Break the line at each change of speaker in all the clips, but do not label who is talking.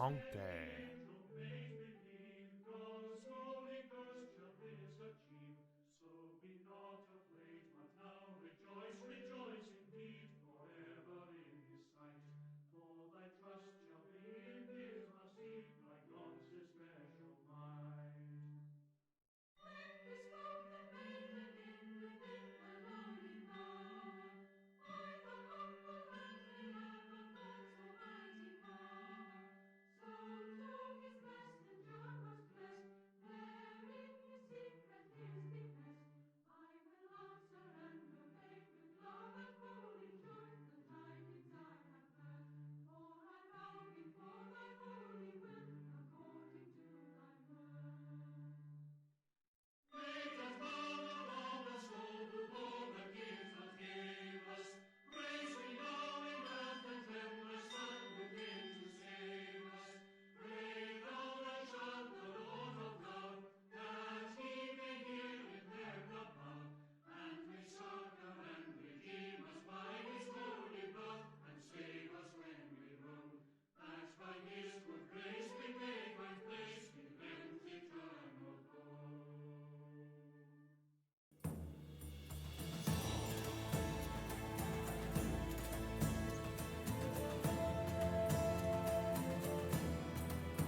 Honky.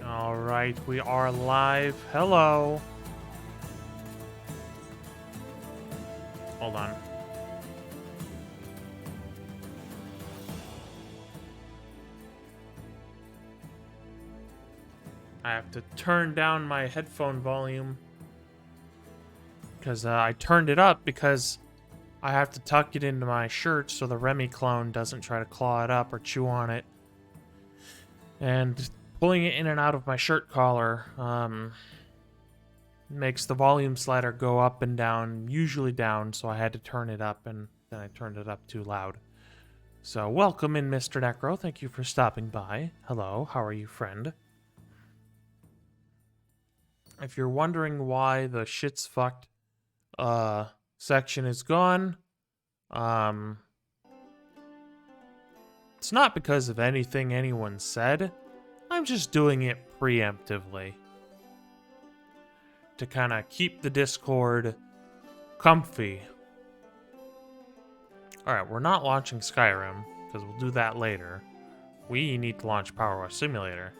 All right, we are live. Hello. Hold on. I have to turn down my headphone volume because I turned it up because I have to tuck it into my shirt so the Remy clone doesn't try to claw it up or chew on it. And pulling it in and out of my shirt collar makes the volume slider go up and down, usually down, so I had to turn it up, and then I turned it up too loud. So welcome in, Mr. Necro. Thank you for stopping by. Hello, how are you, friend? If you're wondering why the shit's fucked section is gone, it's not because of anything anyone said. I'm just doing it preemptively to kind of keep the Discord comfy. Alright, we're not launching Skyrim, because we'll do that later. We need to launch PowerWash Simulator.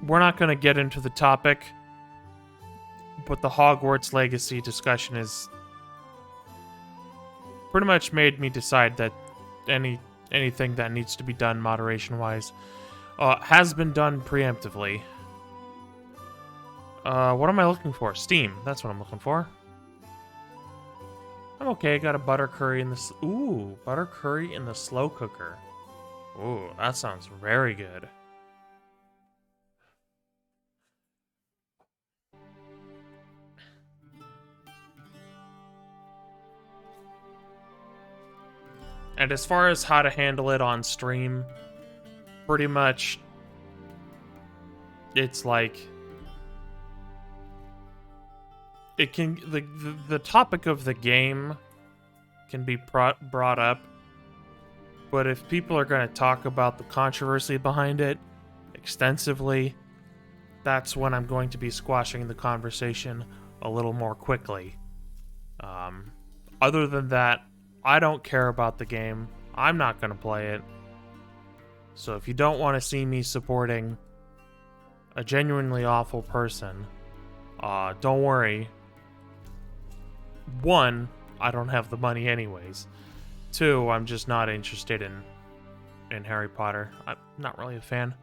We're not going to get into the topic, but the Hogwarts Legacy discussion is pretty much made me decide that anything that needs to be done moderation-wise has been done preemptively. What am I looking for? Steam. That's what I'm looking for. I'm okay. Got a butter curry in the... Ooh, butter curry in the slow cooker. Ooh, that sounds very good. And as far as how to handle it on stream, pretty much it's like it can the topic of the game can be brought up, but if people are going to talk about the controversy behind it extensively, that's when I'm going to be squashing the conversation a little more quickly. Other than that, I don't care about the game. I'm not going to play it. So if you don't want to see me supporting a genuinely awful person, don't worry. One, I don't have the money anyways. Two, I'm just not interested in Harry Potter. I'm not really a fan.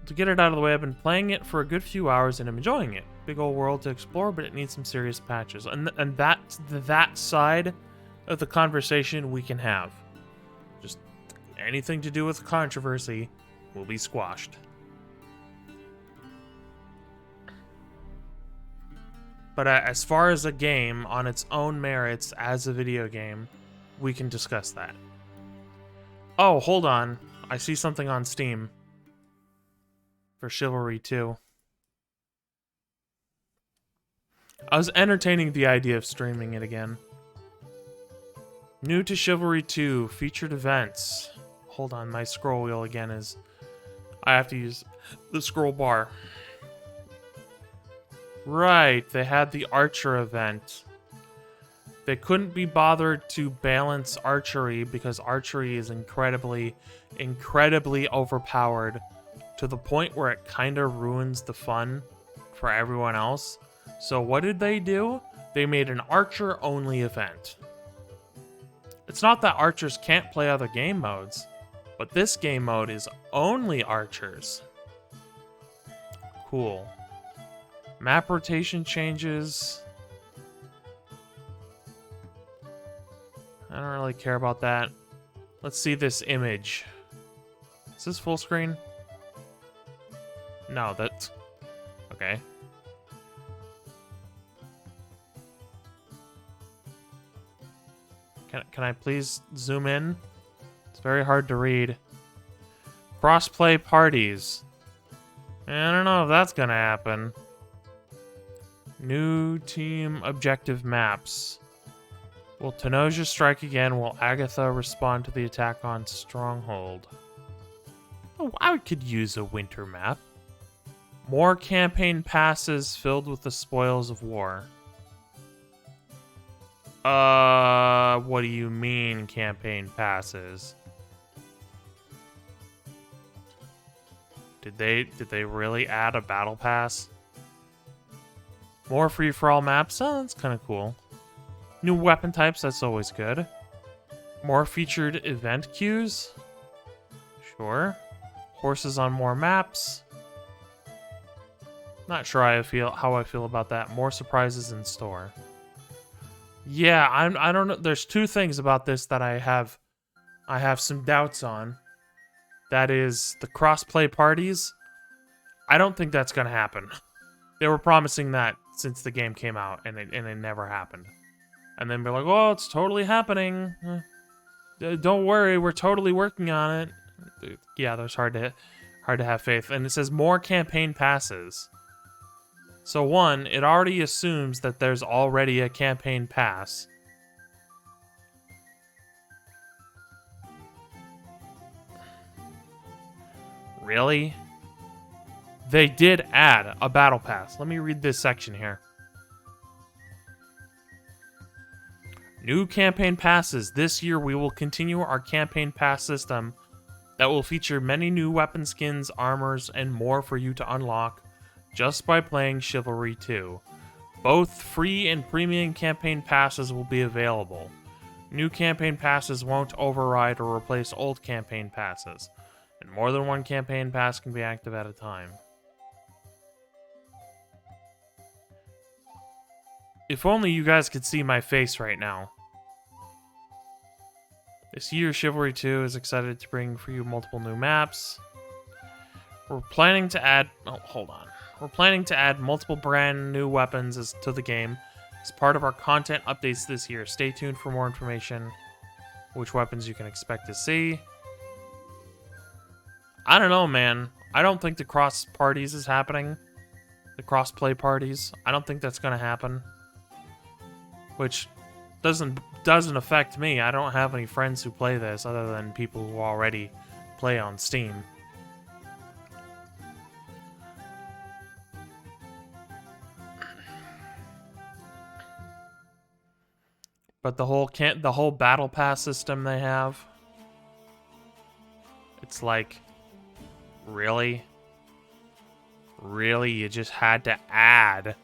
To get it out of the way, I've been playing it for a good few hours and I'm enjoying it. Big old world to explore, but it needs some serious patches. And that side of the conversation we can have. Just anything to do with controversy will be squashed. But as far as a game on its own merits as a video game, we can discuss that. Oh, hold on. I see something on Steam for Chivalry 2. I was entertaining the idea of streaming it again. New to Chivalry 2, featured events. Hold on, my scroll wheel again is... I have to use the scroll bar. Right, they had the Archer event. They couldn't be bothered to balance archery because archery is incredibly, incredibly overpowered to the point where it kind of ruins the fun for everyone else. So what did they do? They made an archer-only event. It's not that archers can't play other game modes, but this game mode is only archers. Cool. Map rotation changes. I don't really care about that. Let's see this image. Is this full screen? No, that's... Okay. Can I please zoom in? It's very hard to read. Crossplay parties. I don't know if that's gonna happen. New team objective maps. Will Tenosia strike again? Will Agatha respond to the attack on Stronghold? Oh, I could use a winter map. More campaign passes filled with the spoils of war. What do you mean campaign passes? Did they really add a battle pass? More free-for-all maps? Oh, that's kind of cool. New weapon types, that's always good. More featured event queues? Sure. Horses on more maps? Not sure how I feel about that. More surprises in store. Yeah, I don't know. There's two things about this that I have some doubts on. That is the crossplay parties. I don't think that's gonna happen. They were promising that since the game came out, and it never happened. And then they're like, "Oh, it's totally happening. Don't worry, we're totally working on it." Yeah, that's hard to have faith. And it says more campaign passes. So one, it already assumes that there's already a campaign pass. Really? They did add a battle pass. Let me read this section here. New campaign passes. This year we will continue our campaign pass system that will feature many new weapon skins, armors, and more for you to unlock just by playing Chivalry 2. Both free and premium campaign passes will be available. New campaign passes won't override or replace old campaign passes, and more than one campaign pass can be active at a time. If only you guys could see my face right now. This year, Chivalry 2 is excited to bring for you multiple new maps. We're planning to add... Oh, hold on. We're planning to add multiple brand new weapons to the game as part of our content updates this year. Stay tuned for more information, which weapons you can expect to see. I don't know, man. I don't think the cross parties is happening. The cross-play parties. I don't think that's going to happen. Which doesn't affect me. I don't have any friends who play this other than people who already play on Steam. But the whole battle pass system they have, it's like, really? Really? You just had to add.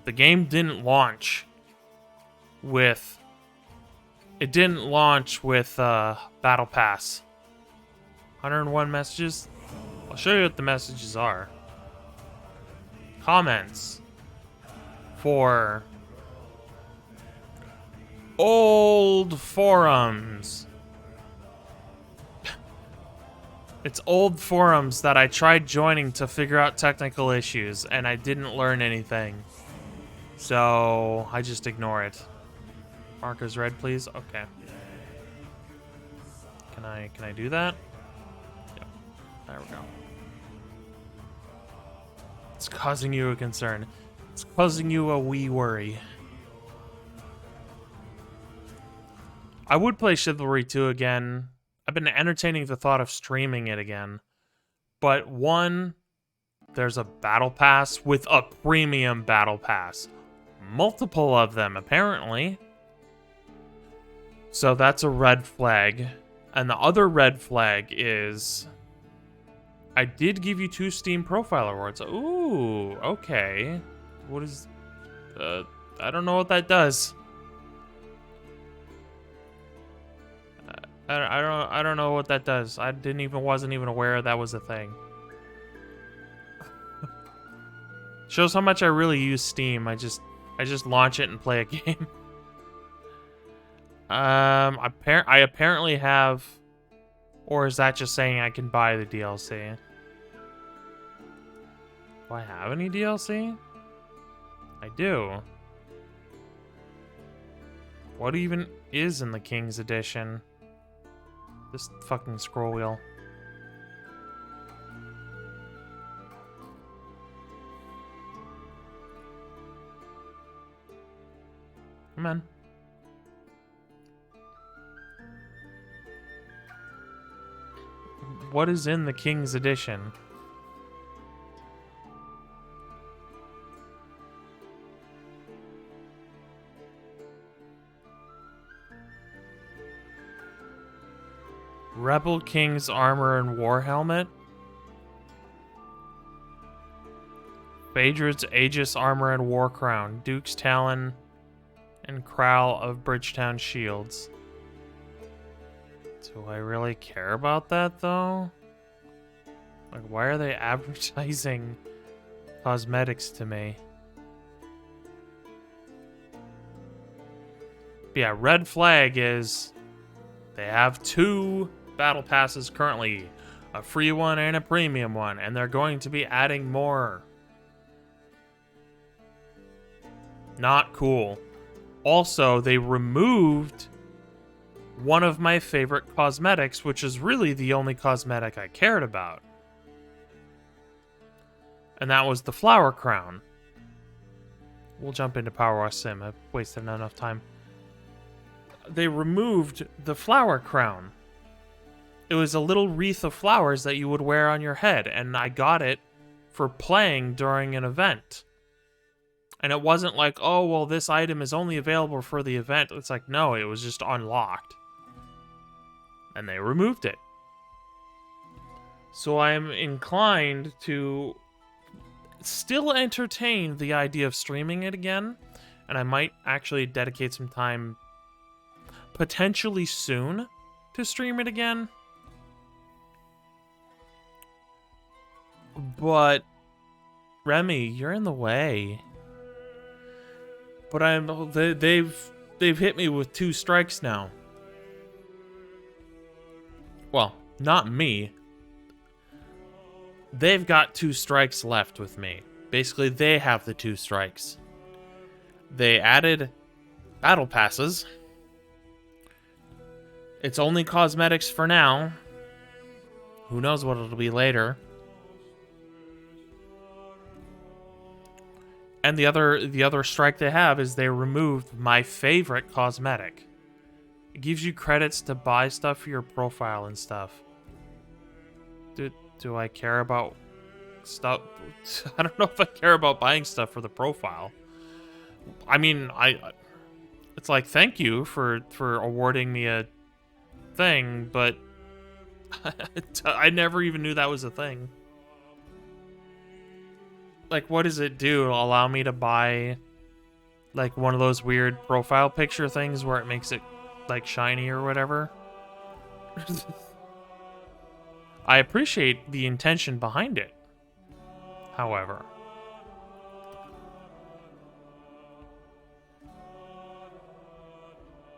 The game didn't launch with battle pass. 101 messages. I'll show you what the messages are. Comments for old forums. It's old forums that I tried joining to figure out technical issues, and I didn't learn anything. So I just ignore it. Markers red, please. Okay. Can I do that? Yep. There we go. It's causing you a concern. It's causing you a wee worry. I would play Chivalry 2 again. I've been entertaining the thought of streaming it again. But one, there's a battle pass with a premium battle pass. Multiple of them, apparently. So that's a red flag. And the other red flag is I did give you 2 Steam Profile Awards. Ooh, okay. What is... I don't know what that does. I don't know what that does. I wasn't even aware that was a thing. Shows how much I really use Steam. I just launch it and play a game. I apparently have, or is that just saying I can buy the DLC? Do I have any DLC? I do. What even is in the King's Edition? This fucking scroll wheel. Come on. What is in the King's Edition? Rebel King's armor and war helmet. Phaedrus Aegis armor and war crown. Duke's Talon and Crowl of Bridgetown shields. Do I really care about that, though? Like, why are they advertising cosmetics to me? But yeah, red flag is they have 2 battle passes currently. A free one and a premium one. And they're going to be adding more. Not cool. Also, they removed one of my favorite cosmetics, which is really the only cosmetic I cared about. And that was the flower crown. We'll jump into PowerWash Sim. I've wasted enough time. They removed the flower crown. It was a little wreath of flowers that you would wear on your head, and I got it for playing during an event. And it wasn't like, oh, well, this item is only available for the event. It's like, no, it was just unlocked. And they removed it. So I'm inclined to still entertain the idea of streaming it again. And I might actually dedicate some time potentially soon to stream it again. But Remy, you're in the way. But they've hit me with 2 strikes now. Well, not me. They've got 2 strikes left with me. Basically, they have the 2 strikes. They added battle passes. It's only cosmetics for now. Who knows what it'll be later. And the other strike they have is they removed my favorite cosmetic. It gives you credits to buy stuff for your profile and stuff. Do I care about stuff? I don't know if I care about buying stuff for the profile. I mean, it's like, thank you for awarding me a thing, but I never even knew that was a thing. Like, what does it do? Allow me to buy, like, one of those weird profile picture things where it makes it, like, shiny or whatever? I appreciate the intention behind it, however.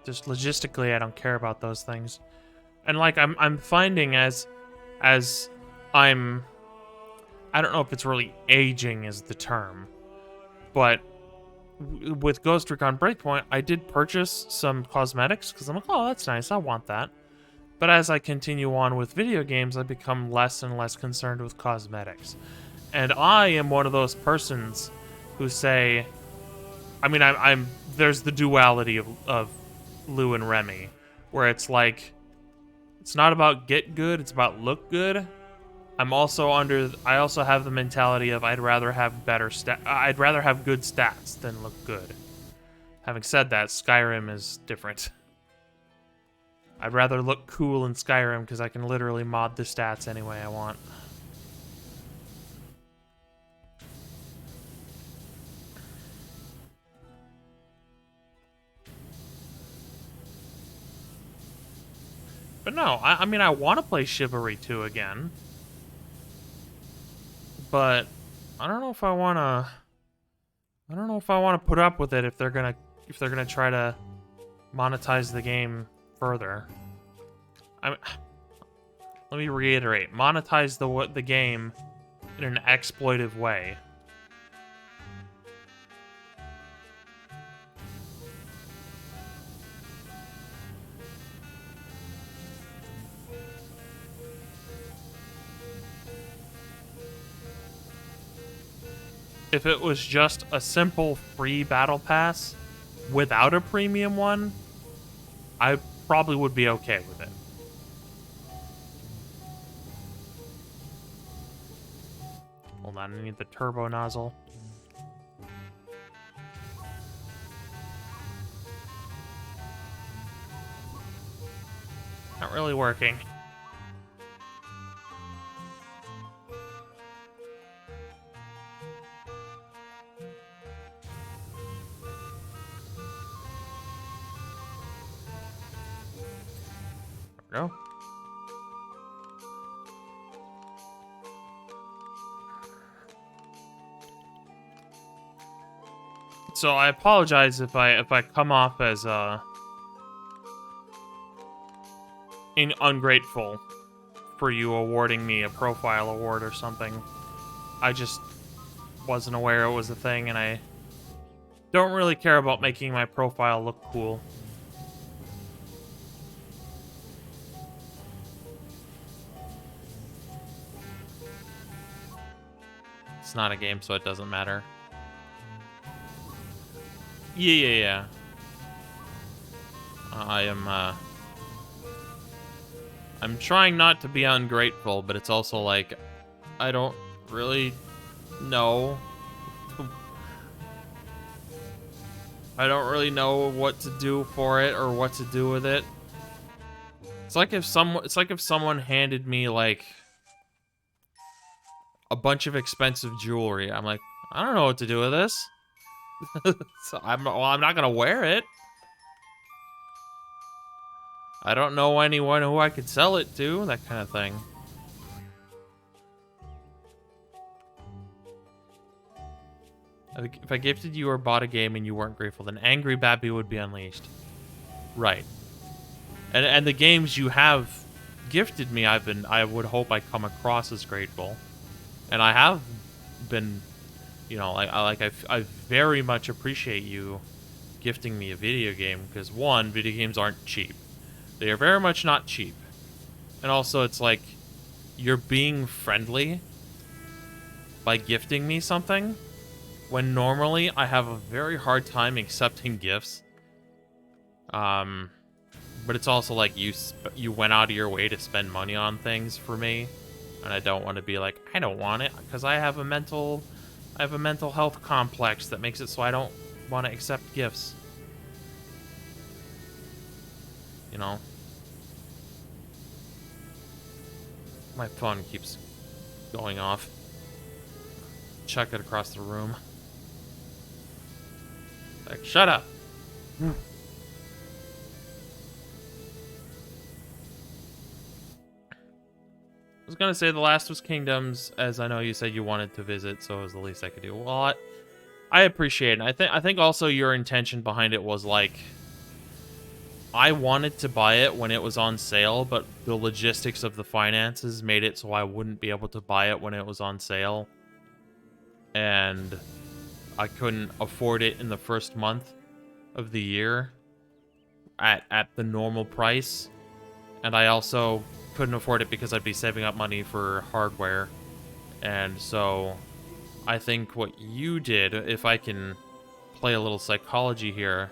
Just logistically, I don't care about those things. And, like, I'm finding as I'm... I don't know if it's really aging is the term, but with Ghost Recon Breakpoint, I did purchase some cosmetics because I'm like, oh, that's nice, I want that. But as I continue on with video games, I become less and less concerned with cosmetics. And I am one of those persons who say, I mean, I'm there's the duality of Lou and Remy, where it's like, it's not about get good, it's about look good. I also have the mentality of I'd rather have I'd rather have good stats than look good. Having said that, Skyrim is different. I'd rather look cool in Skyrim because I can literally mod the stats any way I want. But no, I mean, I want to play Chivalry 2 again. But I don't know if I want to... I don't know if I want to put up with it if they're gonna try to monetize the game further. Let me reiterate: monetize the game in an exploitive way. If it was just a simple free battle pass without a premium one, I probably would be okay with it. Hold on, I need the turbo nozzle. Not really working. There we go. So I apologize if I come off as ungrateful for you awarding me a profile award or something. I just wasn't aware it was a thing, and I don't really care about making my profile look cool. It's not a game, so it doesn't matter. Yeah. I'm trying not to be ungrateful, but it's also like, I don't really know. I don't really know what to do for it or what to do with it. It's like if someone handed me like a bunch of expensive jewelry. I'm like, I don't know what to do with this. So I'm not gonna wear it. I don't know anyone who I could sell it to, that kind of thing. If I gifted you or bought a game and you weren't grateful, then Angry Bappy would be unleashed. Right. And the games you have gifted me, I would hope I come across as grateful. And I have been, you know, I very much appreciate you gifting me a video game, because one, video games aren't cheap. They are very much not cheap. And also, it's like, you're being friendly by gifting me something, when normally I have a very hard time accepting gifts. But it's also like, you went out of your way to spend money on things for me, and I don't want to be like, I don't want it, because I have a mental health complex that makes it so I don't want to accept gifts. You know? My phone keeps going off. Chuck it across the room. Like, shut up! I was gonna say the last was Kingdoms, as I know you said you wanted to visit, so it was the least I could do. Well, I appreciate it. I think also your intention behind it was like, I wanted to buy it when it was on sale, but the logistics of the finances made it so I wouldn't be able to buy it when it was on sale. And I couldn't afford it in the first month of the year at the normal price. And I also couldn't afford it because I'd be saving up money for hardware. And so I think what you did, if I can play a little psychology here,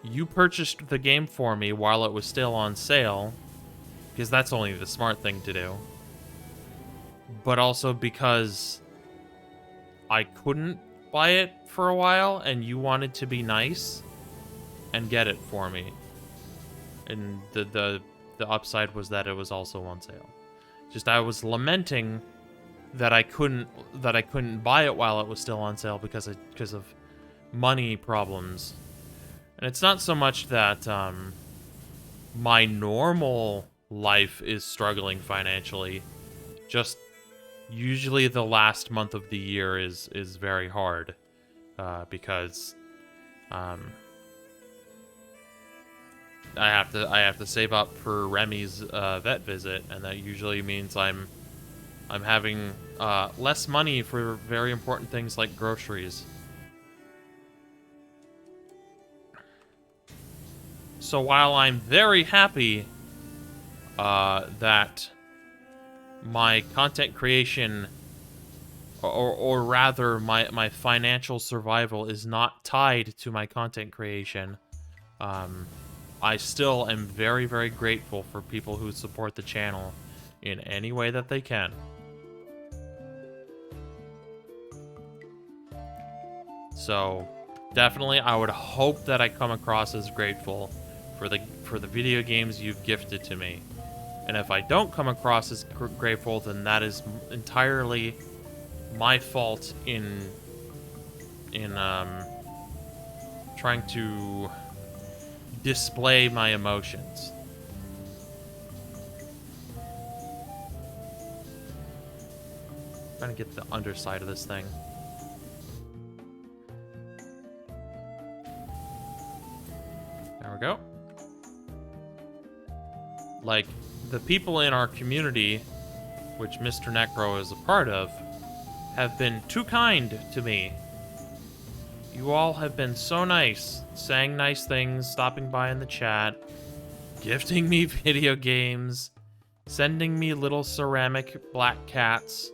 you purchased the game for me while it was still on sale, because that's only the smart thing to do. But also because I couldn't buy it for a while, and you wanted to be nice and get it for me. And the upside was that it was also on sale. Just I was lamenting that I couldn't buy it while it was still on sale because of money problems. And it's not so much that my normal life is struggling financially. Just usually the last month of the year is very hard because I have to save up for Remy's vet visit, and that usually means I'm having less money for very important things like groceries. So while I'm very happy that my content creation, or rather my financial survival is not tied to my content creation, I still am very, very grateful for people who support the channel in any way that they can. So definitely I would hope that I come across as grateful for the video games you've gifted to me. And if I don't come across as grateful, then that is entirely my fault in trying to display my emotions. Trying to get the underside of this thing. There we go. Like, the people in our community, which Mr. Necro is a part of, have been too kind to me. You all have been so nice, saying nice things, stopping by in the chat, gifting me video games, sending me little ceramic black cats,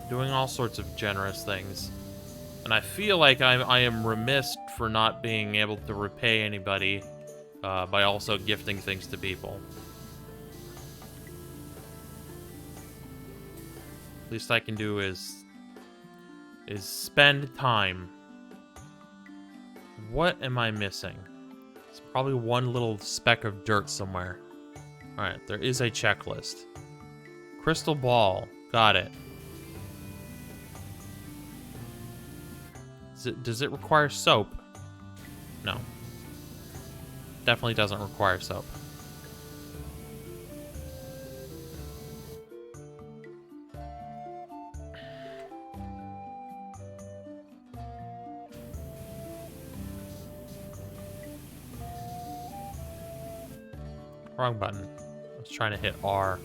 doing all sorts of generous things. And I feel like I am remiss for not being able to repay anybody by also gifting things to people. Least I can do is spend time. What am I missing? It's probably one little speck of dirt somewhere. Alright, there is a checklist. Crystal ball. Got it. Does it require soap? No. Definitely doesn't require soap. Wrong button. I was trying to hit R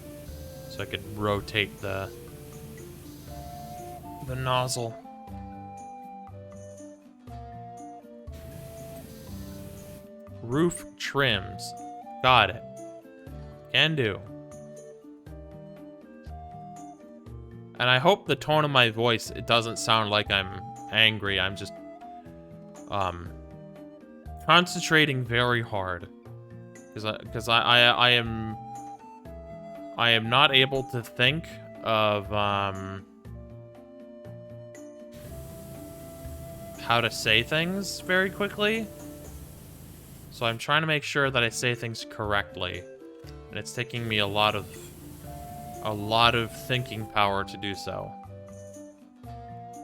so I could rotate the nozzle. Roof trims. Got it. Can do. And I hope the tone of my voice, it doesn't sound like I'm angry. I'm just concentrating very hard. Because I am not able to think of how to say things very quickly. So I'm trying to make sure that I say things correctly. And it's taking me a lot of thinking power to do so.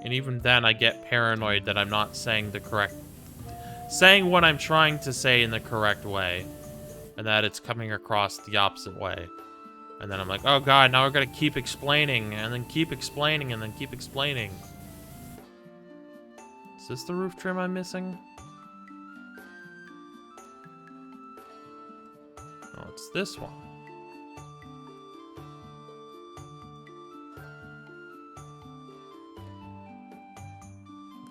And even then I get paranoid that I'm not saying saying what I'm trying to say in the correct way. And that it's coming across the opposite way. And then I'm like, oh god, now we're gonna keep explaining, and then keep explaining, and then keep explaining. Is this the roof trim I'm missing? Oh, it's this one.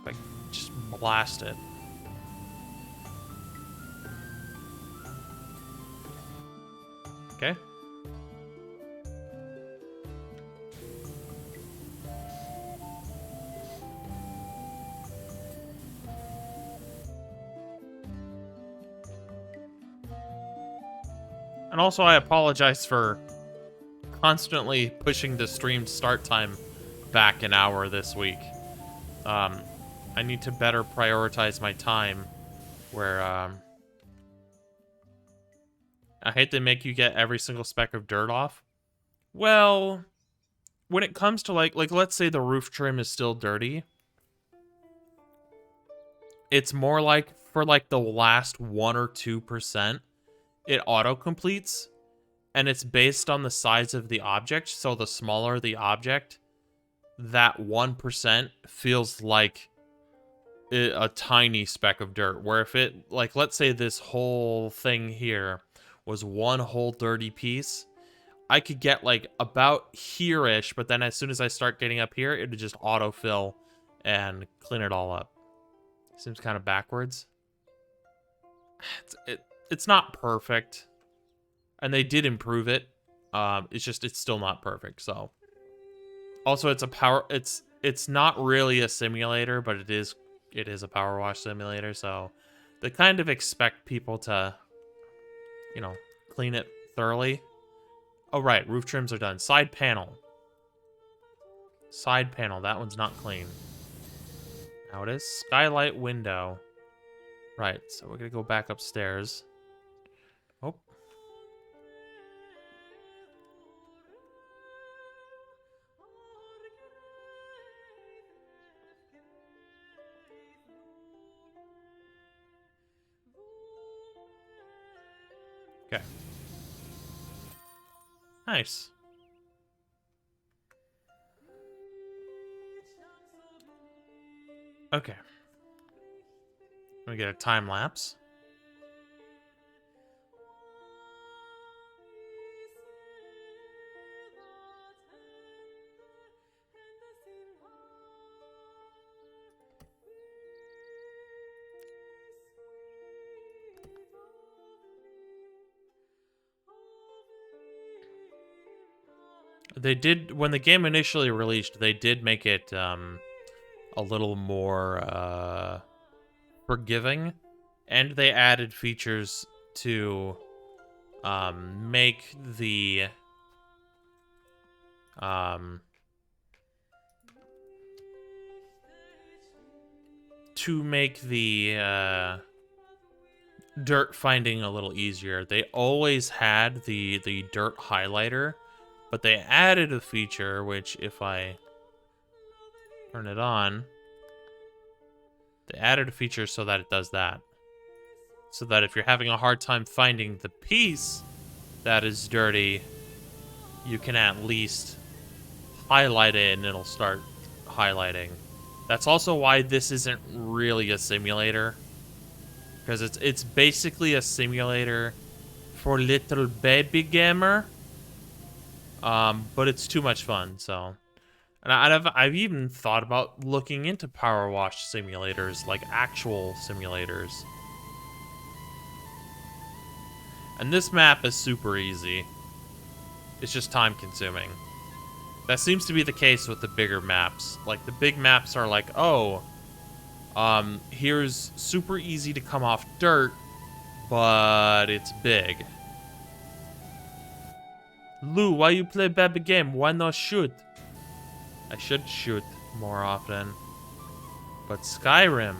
If I just blast it. Okay. And also, I apologize for constantly pushing the stream start time back an hour this week. I need to better prioritize my time, where, I hate to make you get every single speck of dirt off. Well, when it comes to, like let's say the roof trim is still dirty, it's more like, for, like, the last 1 or 2%, it auto-completes, and it's based on the size of the object, so the smaller the object, that 1% feels like a tiny speck of dirt, where if it, like, let's say this whole thing here was one whole dirty piece, I could get, like, about here-ish, but then as soon as I start getting up here, it would just autofill and clean it all up. Seems kind of backwards. It's not perfect, and they did improve it. It's still not perfect. So, also it's not really a simulator, but it is a PowerWash simulator. So, they kind of expect people to, you know, clean it thoroughly. Oh right, roof trims are done. Side panel. Side panel. That one's not clean. Now it is. Skylight window. Right, so we're gonna go back upstairs. Oh. Okay. Nice. Okay. We get a time lapse. They did, when the game initially released, they did make it a little more forgiving, and they added features to make the dirt finding a little easier. They always had the dirt highlighter, but they added a feature which, if I turn it on, they added a feature so that it does that. So that if you're having a hard time finding the piece that is dirty, you can at least highlight it and it'll start highlighting. That's also why this isn't really a simulator, because it's basically a simulator for little baby gamer. But it's too much fun, so. And I've even thought about looking into PowerWash simulators, like actual simulators. And this map is super easy. It's just time consuming. That seems to be the case with the bigger maps. Like, the big maps are like, oh, here's super easy to come off dirt, but it's big. Lou, why you play baby game? Why not shoot? I should shoot more often. But Skyrim.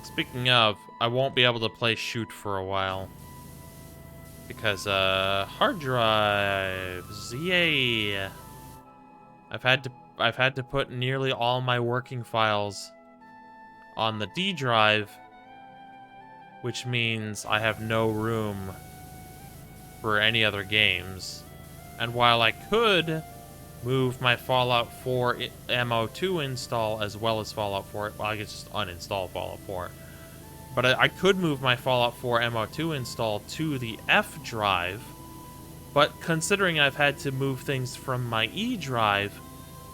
Speaking of, I won't be able to play shoot for a while. Because, hard drives, yay! I've had to put nearly all my working files on the D drive, which means I have no room for any other games. And while I could move my Fallout 4 MO2 install as well as Fallout 4, well, I could just uninstall Fallout 4. But I could move my Fallout 4 MO2 install to the F drive, but considering I've had to move things from my E drive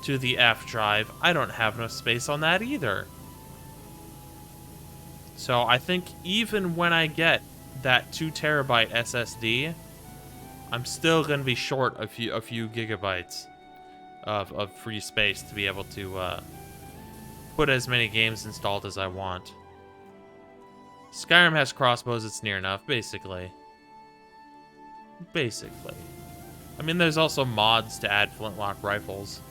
to the F drive, I don't have enough space on that either. So I think even when I get that 2 terabyte SSD, I'm still going to be short a few gigabytes of free space to be able to put as many games installed as I want. Skyrim has crossbows, it's near enough, basically. Basically. I mean, there's also mods to add flintlock rifles.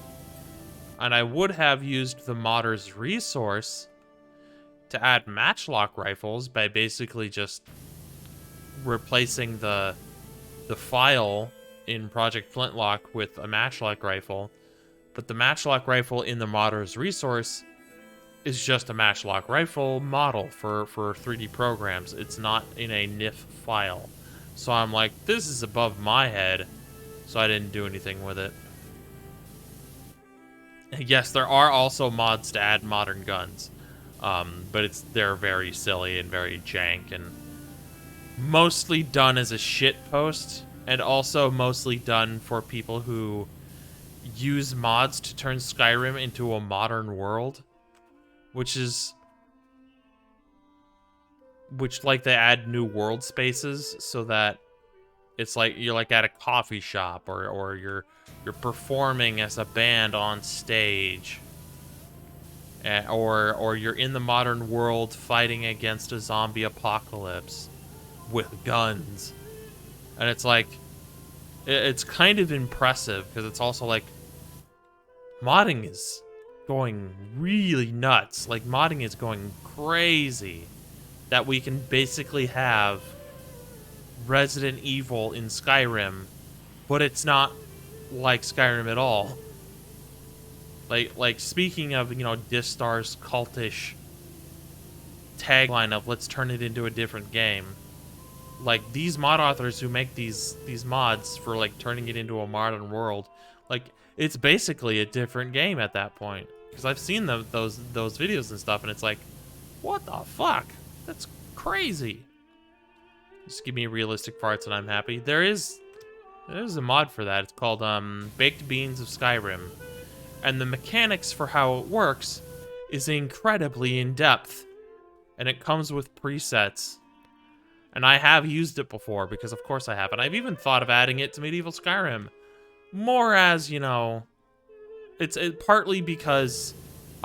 And I would have used the modder's resource to add matchlock rifles by basically just replacing the file in Project Flintlock with a matchlock rifle. But the matchlock rifle in the modder's resource is just a matchlock rifle model for 3D programs. It's not in a NIF file. So I'm like, this is above my head. So I didn't do anything with it. Yes, there are also mods to add modern guns. But they're very silly and very jank and mostly done as a shitpost, and also mostly done for people who use mods to turn Skyrim into a modern world, which like they add new world spaces so that it's like you're like at a coffee shop or you're performing as a band on stage. Or you're in the modern world fighting against a zombie apocalypse with guns. And it's like, it's kind of impressive because it's also like, modding is going really nuts. Like, modding is going crazy. That we can basically have Resident Evil in Skyrim, but it's not like Skyrim at all. Like speaking of, you know, Distar's cultish tagline of let's turn it into a different game. Like, these mod authors who make these mods for, like, turning it into a modern world, like, it's basically a different game at that point. Because I've seen those videos and stuff, and it's like, what the fuck? That's crazy. Just give me realistic parts and I'm happy. There's a mod for that. It's called Baked Beans of Skyrim. And the mechanics for how it works is incredibly in-depth. And it comes with presets. And I have used it before, because of course I have. And I've even thought of adding it to Medieval Skyrim. More as, you know... It's partly because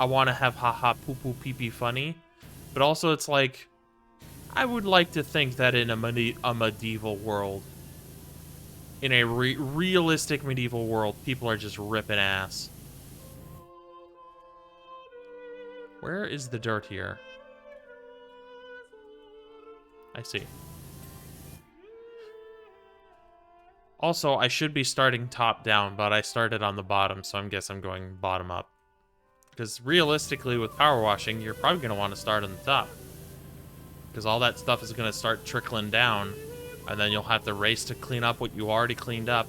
I want to have haha poo-poo pee-pee funny. But also it's like... I would like to think that in a medieval world... In a realistic medieval world, people are just ripping ass. Where is the dirt here? I see. Also, I should be starting top down, but I started on the bottom, so I guess I'm going bottom up. Because realistically, with power washing, you're probably going to want to start on the top. Because all that stuff is going to start trickling down, and then you'll have to race to clean up what you already cleaned up,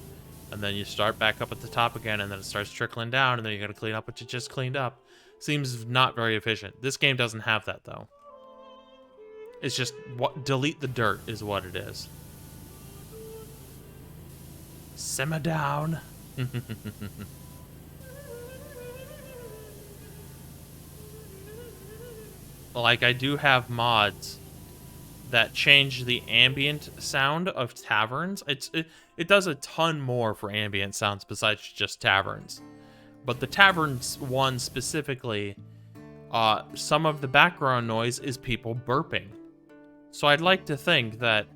and then you start back up at the top again, and then it starts trickling down, and then you got to clean up what you just cleaned up. Seems not very efficient. This game doesn't have that, though. It's just delete the dirt is what it is. Simmer down. Like, I do have mods that change the ambient sound of taverns. It does a ton more for ambient sounds besides just taverns. But the taverns one specifically, some of the background noise is people burping. So I'd like to think that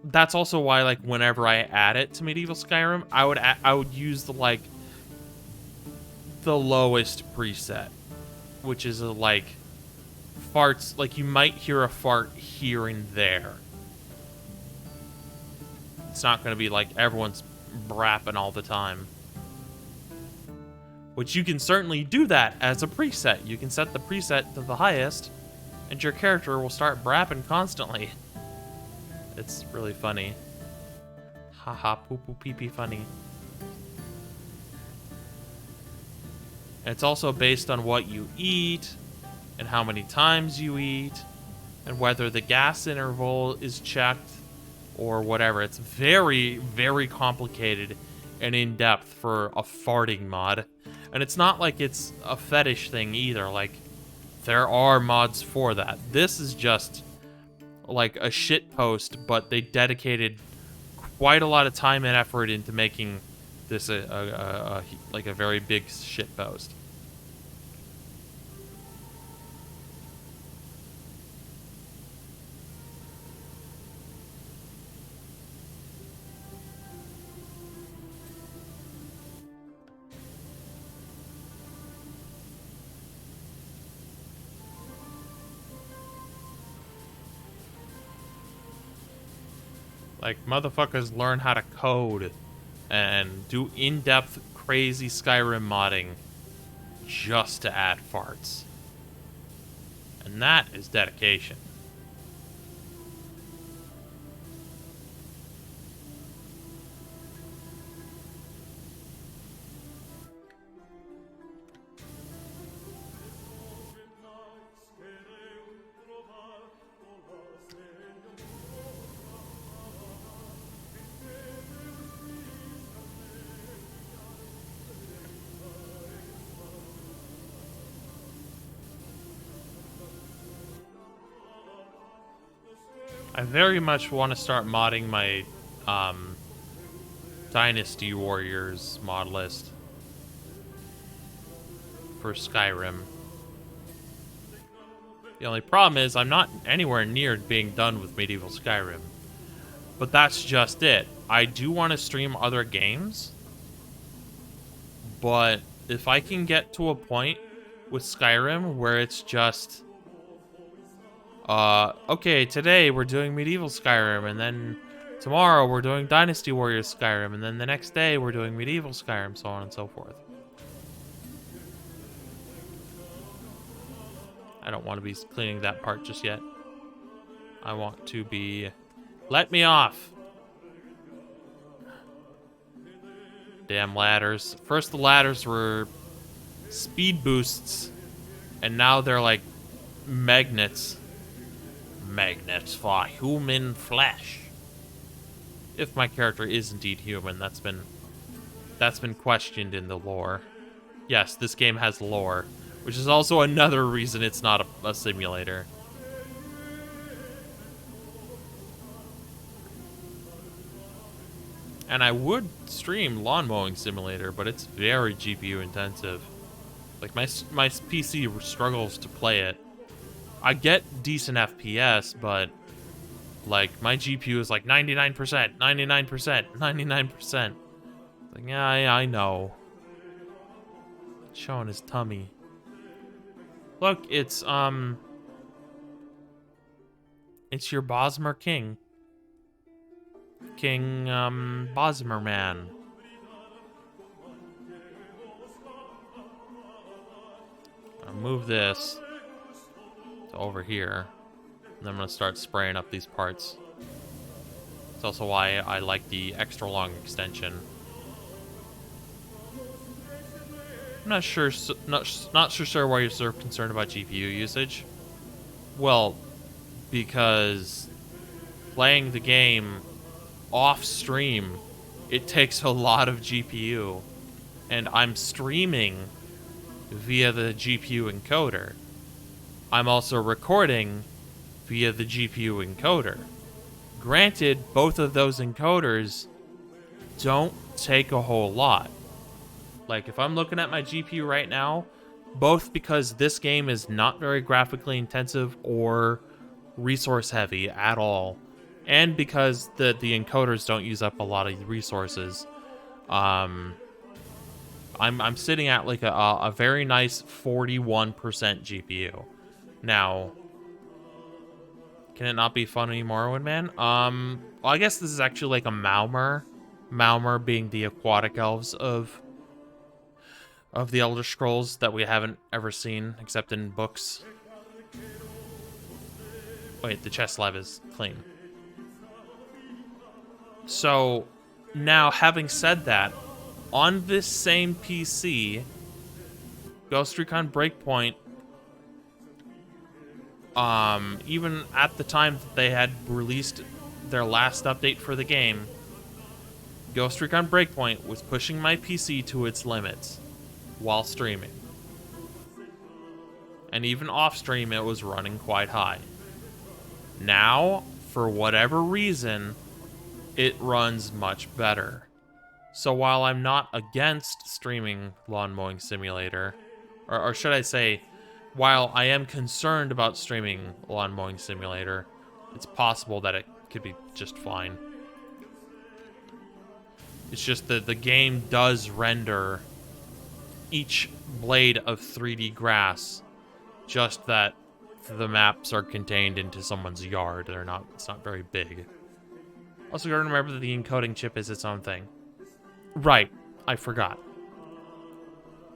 that's also why, like, whenever I add it to Medieval Skyrim, I would use the lowest preset, which is like farts. Like, you might hear a fart here and there. It's not going to be like everyone's brapping all the time. Which you can certainly do that as a preset. You can set the preset to the highest, and your character will start brapping constantly. It's really funny. Haha, poo-poo pee-pee funny. And it's also based on what you eat, and how many times you eat, and whether the gas interval is checked, or whatever. It's very, very complicated and in-depth for a farting mod. And it's not like it's a fetish thing either. Like, there are mods for that. This is just like a shit post, but they dedicated quite a lot of time and effort into making this like a very big shit post. Like, motherfuckers learn how to code and do in-depth, crazy Skyrim modding just to add farts. And that is dedication. I very much want to start modding my Dynasty Warriors mod list for Skyrim. The only problem is I'm not anywhere near being done with Medieval Skyrim. But that's just it. I do want to stream other games, but if I can get to a point with Skyrim where it's just okay, today we're doing Medieval Skyrim, and then tomorrow we're doing Dynasty Warriors Skyrim, and then the next day we're doing Medieval Skyrim, so on and so forth. I don't want to be cleaning that part just yet. I want to be... Let me off! Damn ladders. First the ladders were speed boosts, and now they're like magnets. Magnets for human flesh. If my character is indeed human, that's been questioned in the lore. Yes, this game has lore, which is also another reason it's not a simulator. And I would stream Lawn Mowing Simulator, but it's very GPU intensive. Like, my PC struggles to play it. I get decent FPS, but, like, my GPU is like 99%, 99%, 99%. Like, yeah, I know. Showing his tummy. Look, it's your Bosmer King. King, Bosmer Man. I'll move this to over here. And I'm gonna start spraying up these parts. It's also why I like the extra long extension. I'm not sure, not so sure why you're so concerned about GPU usage. Well, because playing the game off stream, it takes a lot of GPU, and I'm streaming via the GPU encoder. I'm also recording via the GPU encoder. Granted, both of those encoders don't take a whole lot. Like, if I'm looking at my GPU right now, both because this game is not very graphically intensive or resource heavy at all, and because the encoders don't use up a lot of resources, I'm sitting at like a very nice 41% GPU. Now, can it not be funny, Morrowind Man? Well, I guess this is actually like a Maumr. Maumr being the aquatic elves of the Elder Scrolls that we haven't ever seen except in books. Wait, the chest lev is clean. So, now, having said that, on this same PC, Ghost Recon Breakpoint, even at the time that they had released their last update for the game, Ghost Recon Breakpoint was pushing my PC to its limits while streaming. And even off stream, it was running quite high. Now, for whatever reason, it runs much better. So while I'm not against streaming Lawn Mowing Simulator, or should I say, while I am concerned about streaming Lawn Mowing Simulator, it's possible that it could be just fine. It's just that the game does render each blade of 3D grass, just that the maps are contained into someone's yard. It's not very big. Also, gotta remember that the encoding chip is its own thing. Right, I forgot.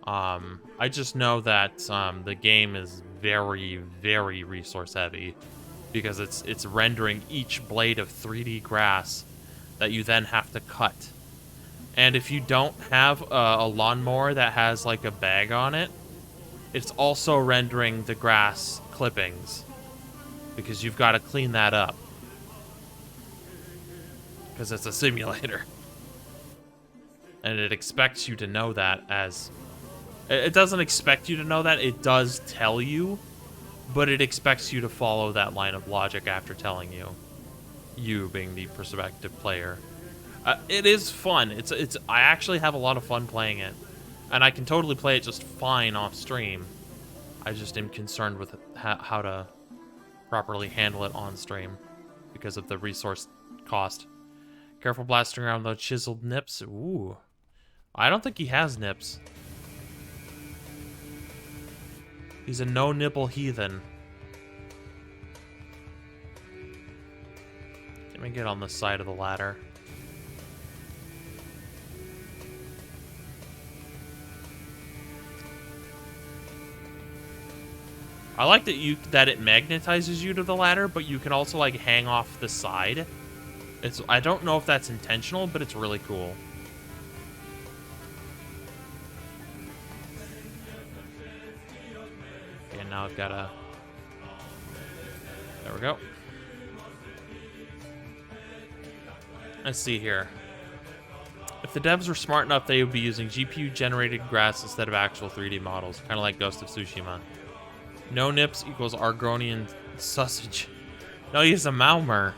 I just know that the game is very, very resource heavy because it's rendering each blade of 3D grass that you then have to cut. And if you don't have a lawnmower that has like a bag on it, it's also rendering the grass clippings because you've got to clean that up because it's a simulator. And it expects you to know that as... It doesn't expect you to know that, it does tell you, but it expects you to follow that line of logic after telling you. You being the prospective player. It is fun. I actually have a lot of fun playing it. And I can totally play it just fine off stream. I just am concerned with how to properly handle it on stream because of the resource cost. Careful blasting around those chiseled nips. Ooh. I don't think he has nips. He's a no-nipple heathen. Let me get on the side of the ladder. I like that it magnetizes you to the ladder, but you can also like hang off the side. I don't know if that's intentional, but it's really cool. And now I've got to... There we go. Let's see here. If the devs were smart enough, they would be using GPU-generated grass instead of actual 3D models, kind of like Ghost of Tsushima. No nips equals Argonian sausage. No, he's a Malmer.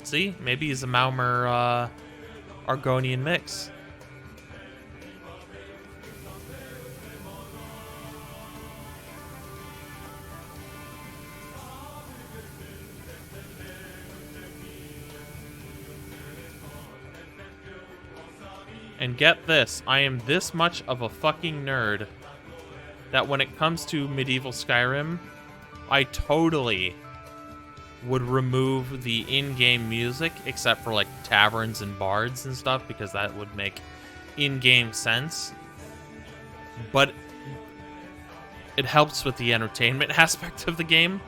See? Maybe he's a Malmer Argonian mix. And get this, I am this much of a fucking nerd that when it comes to medieval Skyrim, I totally would remove the in-game music, except for like taverns and bards and stuff, because that would make in-game sense. But it helps with the entertainment aspect of the game.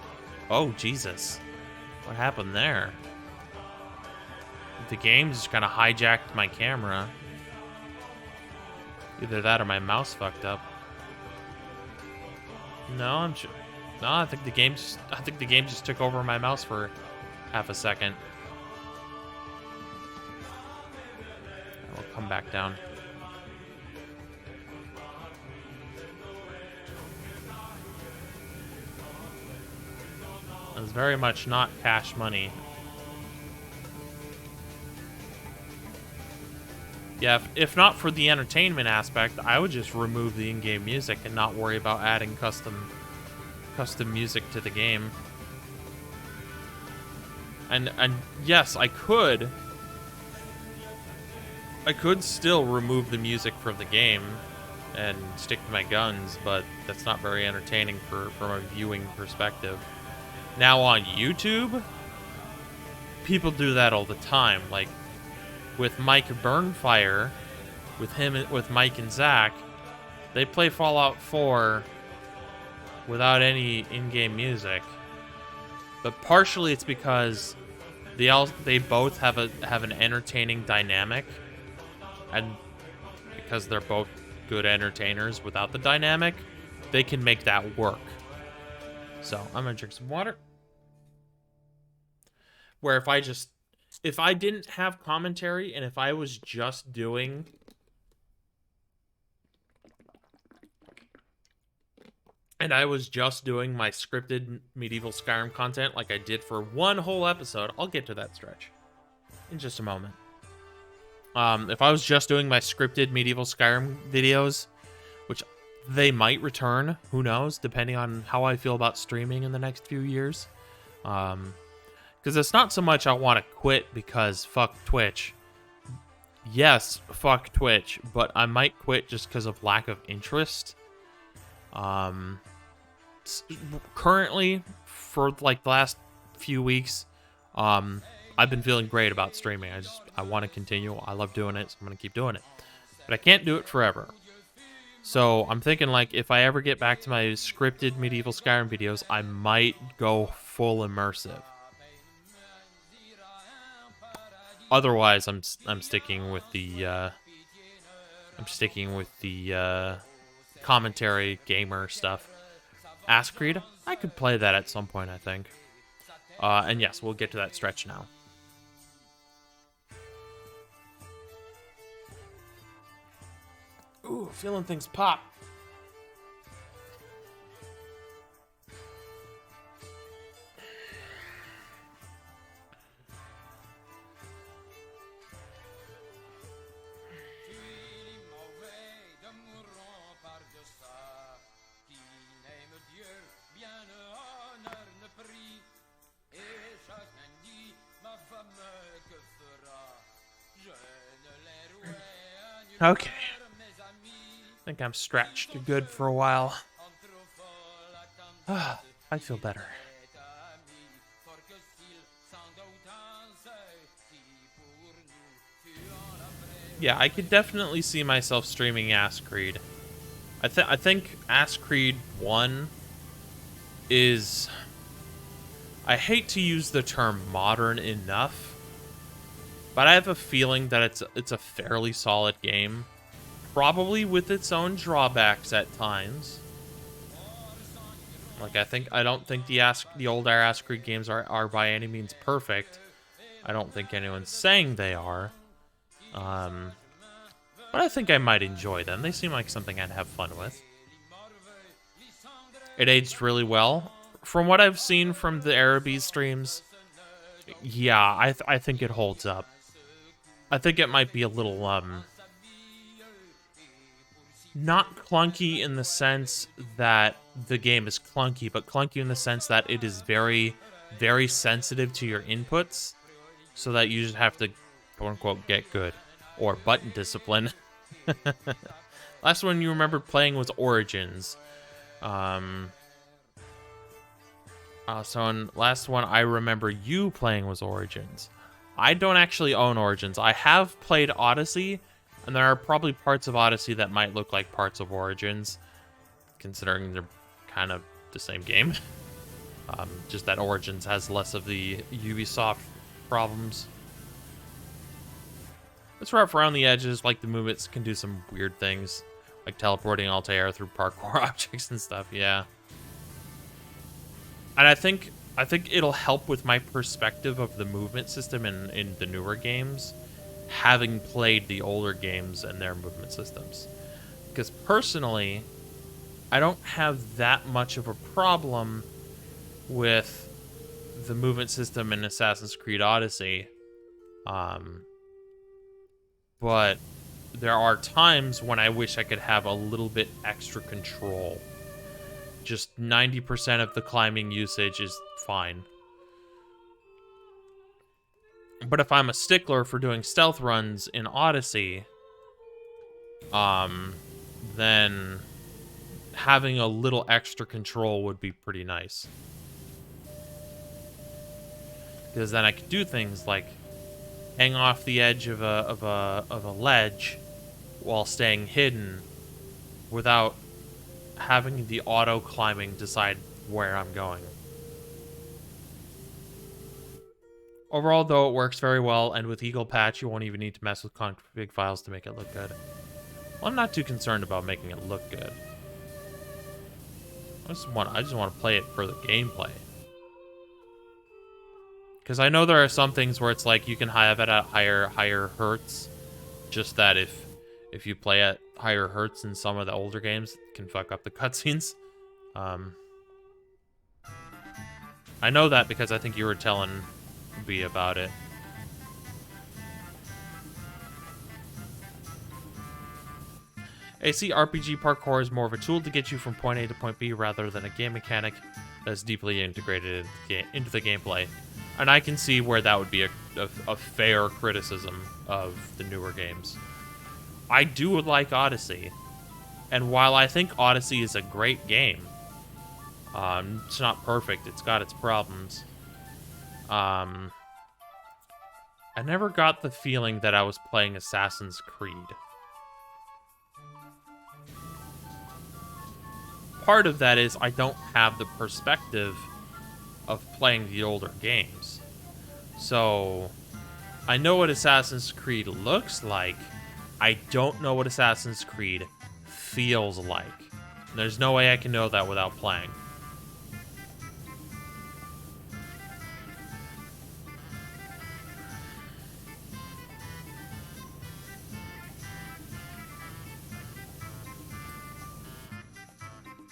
Oh, Jesus. What happened there? The game just kind of hijacked my camera. Either that or my mouse fucked up. No, I'm sure. No, I think the game just took over my mouse for half a second. We'll come back down. It's very much not cash money. Yeah, if not for the entertainment aspect, I would just remove the in-game music and not worry about adding custom music to the game. And yes, I could still remove the music from the game and stick to my guns, but that's not very entertaining from a viewing perspective. Now on YouTube, people do that all the time. Like with Mike Burnfire, with Mike and Zach, they play Fallout 4 without any in-game music. But partially it's because they both have an entertaining dynamic, and because they're both good entertainers without the dynamic, they can make that work. So I'm gonna drink some water. Where if I didn't have commentary and if I was just doing my scripted medieval Skyrim content like I did for one whole episode, I'll get to that stretch in just a moment. If I was just doing my scripted medieval Skyrim videos, which they might return, who knows, depending on how I feel about streaming in the next few years. Because it's not so much I want to quit because fuck Twitch. Yes, fuck Twitch, but I might quit just because of lack of interest. Currently, for like the last few weeks, I've been feeling great about streaming. I want to continue. I love doing it, so I'm gonna keep doing it. But I can't do it forever. So I'm thinking, like, if I ever get back to my scripted medieval Skyrim videos, I might go full immersive. Otherwise, I'm sticking with the commentary gamer stuff. Ask Creed, I could play that at some point, I think. And yes, we'll get to that stretch now. Ooh, feeling things pop. Okay. I think I'm stretched good for a while. I feel better. Yeah, I could definitely see myself streaming Ask Creed. I think Ask Creed 1 is... I hate to use the term modern enough, but I have a feeling that it's a fairly solid game. Probably with its own drawbacks at times. Like, I don't think the older Ask Creed games are by any means perfect. I don't think anyone's saying they are. But I think I might enjoy them. They seem like something I'd have fun with. It aged really well. From what I've seen from the Araby streams, yeah, I think it holds up. I think it might be a little, not clunky in the sense that the game is clunky, but clunky in the sense that it is very, very sensitive to your inputs, so that you just have to, quote-unquote, get good. Or button discipline. Last one you remembered playing was Origins. Last one I remember you playing was Origins. I don't actually own Origins. I have played Odyssey, and there are probably parts of Odyssey that might look like parts of Origins, considering they're kind of the same game. Just that Origins has less of the Ubisoft problems. It's rough around the edges, like the movements can do some weird things, like teleporting Altair through parkour objects and stuff, yeah. And I think it'll help with my perspective of the movement system in the newer games, having played the older games and their movement systems. Because personally, I don't have that much of a problem with the movement system in Assassin's Creed Odyssey. But there are times when I wish I could have a little bit extra control. Just 90% of the climbing usage is fine. But if I'm a stickler for doing stealth runs in Odyssey, then having a little extra control would be pretty nice. Because then I could do things like hang off the edge of a ledge while staying hidden without having the auto climbing decide where I'm going. Overall, though, it works very well, and with Eagle Patch, you won't even need to mess with config files to make it look good. Well, I'm not too concerned about making it look good. I just want to play it for the gameplay. Because I know there are some things where it's like you can have it at higher hertz. Just that if you play at higher hertz in some of the older games, it can fuck up the cutscenes. I know that because I think you were telling me about it. AC RPG parkour is more of a tool to get you from point A to point B rather than a game mechanic that's deeply integrated into the gameplay. And I can see where that would be a fair criticism of the newer games. I do like Odyssey. And while I think Odyssey is a great game, it's not perfect. It's got its problems. I never got the feeling that I was playing Assassin's Creed. Part of that is I don't have the perspective of playing the older games. So, I know what Assassin's Creed looks like. I don't know what Assassin's Creed feels like. There's no way I can know that without playing.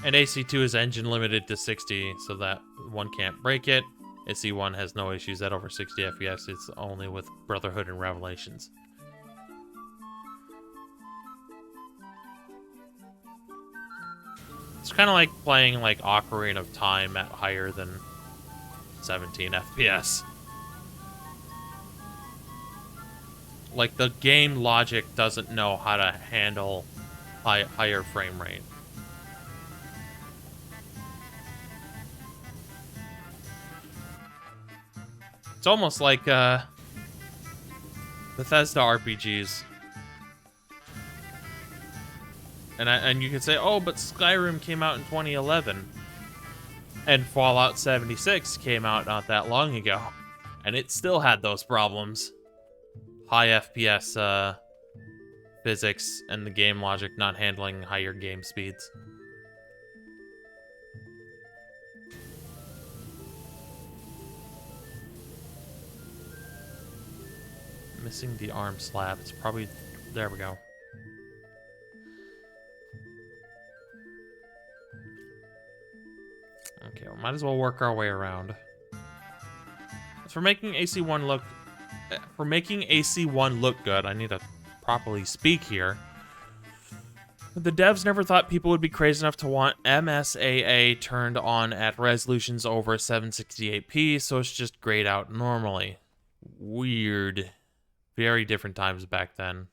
And AC2 is engine limited to 60, so that one can't break it. AC1 has no issues at over 60 FPS. It's only with Brotherhood and Revelations. It's kind of like playing like Ocarina of Time at higher than 17 FPS. Like, the game logic doesn't know how to handle higher frame rate. It's almost like Bethesda RPGs. And you could say, oh, but Skyrim came out in 2011. And Fallout 76 came out not that long ago. And it still had those problems. High FPS physics and the game logic not handling higher game speeds. Missing the arm slab. It's probably... There we go. Okay, we might as well work our way around. For making AC1 look... For making AC1 look good, I need to properly speak here. The devs never thought people would be crazy enough to want MSAA turned on at resolutions over 768p, so it's just grayed out normally. Weird. Very different times back then.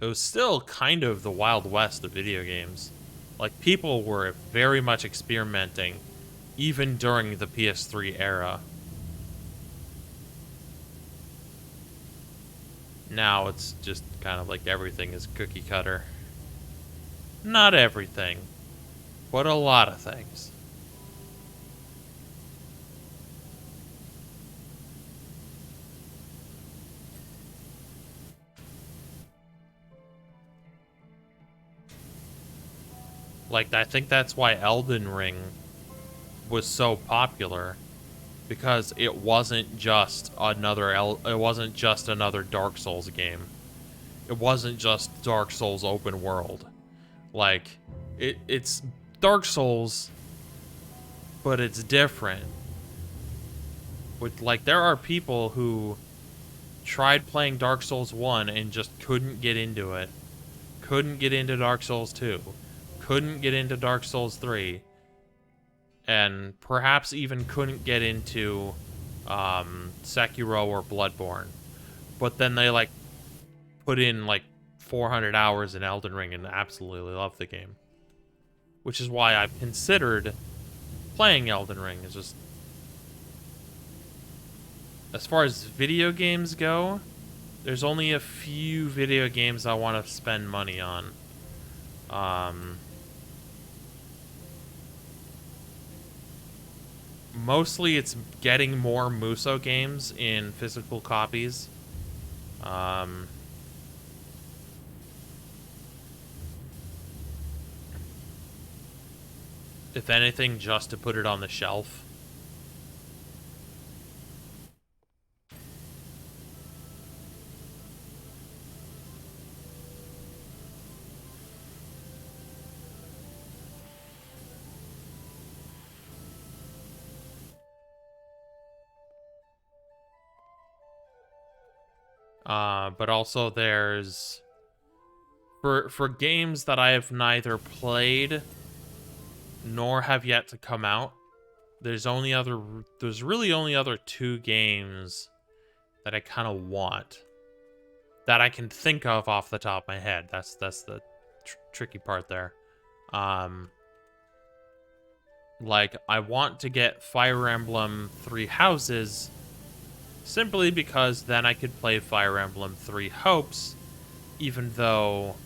It was still kind of the Wild West of video games. Like, people were very much experimenting, even during the PS3 era. Now it's just kind of like everything is cookie cutter. Not everything, but a lot of things. Like, I think that's why Elden Ring was so popular, because it wasn't just another Dark Souls game. It wasn't just Dark Souls open world. Like, it's Dark Souls, but it's different. Like, there are people who tried playing Dark Souls 1 and just couldn't get into it. Couldn't get into Dark Souls 2. Couldn't get into Dark Souls 3. And perhaps even couldn't get into Sekiro or Bloodborne. But then they, like, put in, like, 400 hours in Elden Ring and absolutely loved the game. Which is why I've considered playing Elden Ring. It's just... As far as video games go, there's only a few video games I want to spend money on. Mostly it's getting more Muso games in physical copies. If anything, just to put it on the shelf. But also there's... For games that I have neither played nor have yet to come out, there's really only other two games that I kind of want. That I can think of off the top of my head. That's the tricky part there. Like, I want to get Fire Emblem Three Houses Simply because then I could play Fire Emblem Three Hopes, even though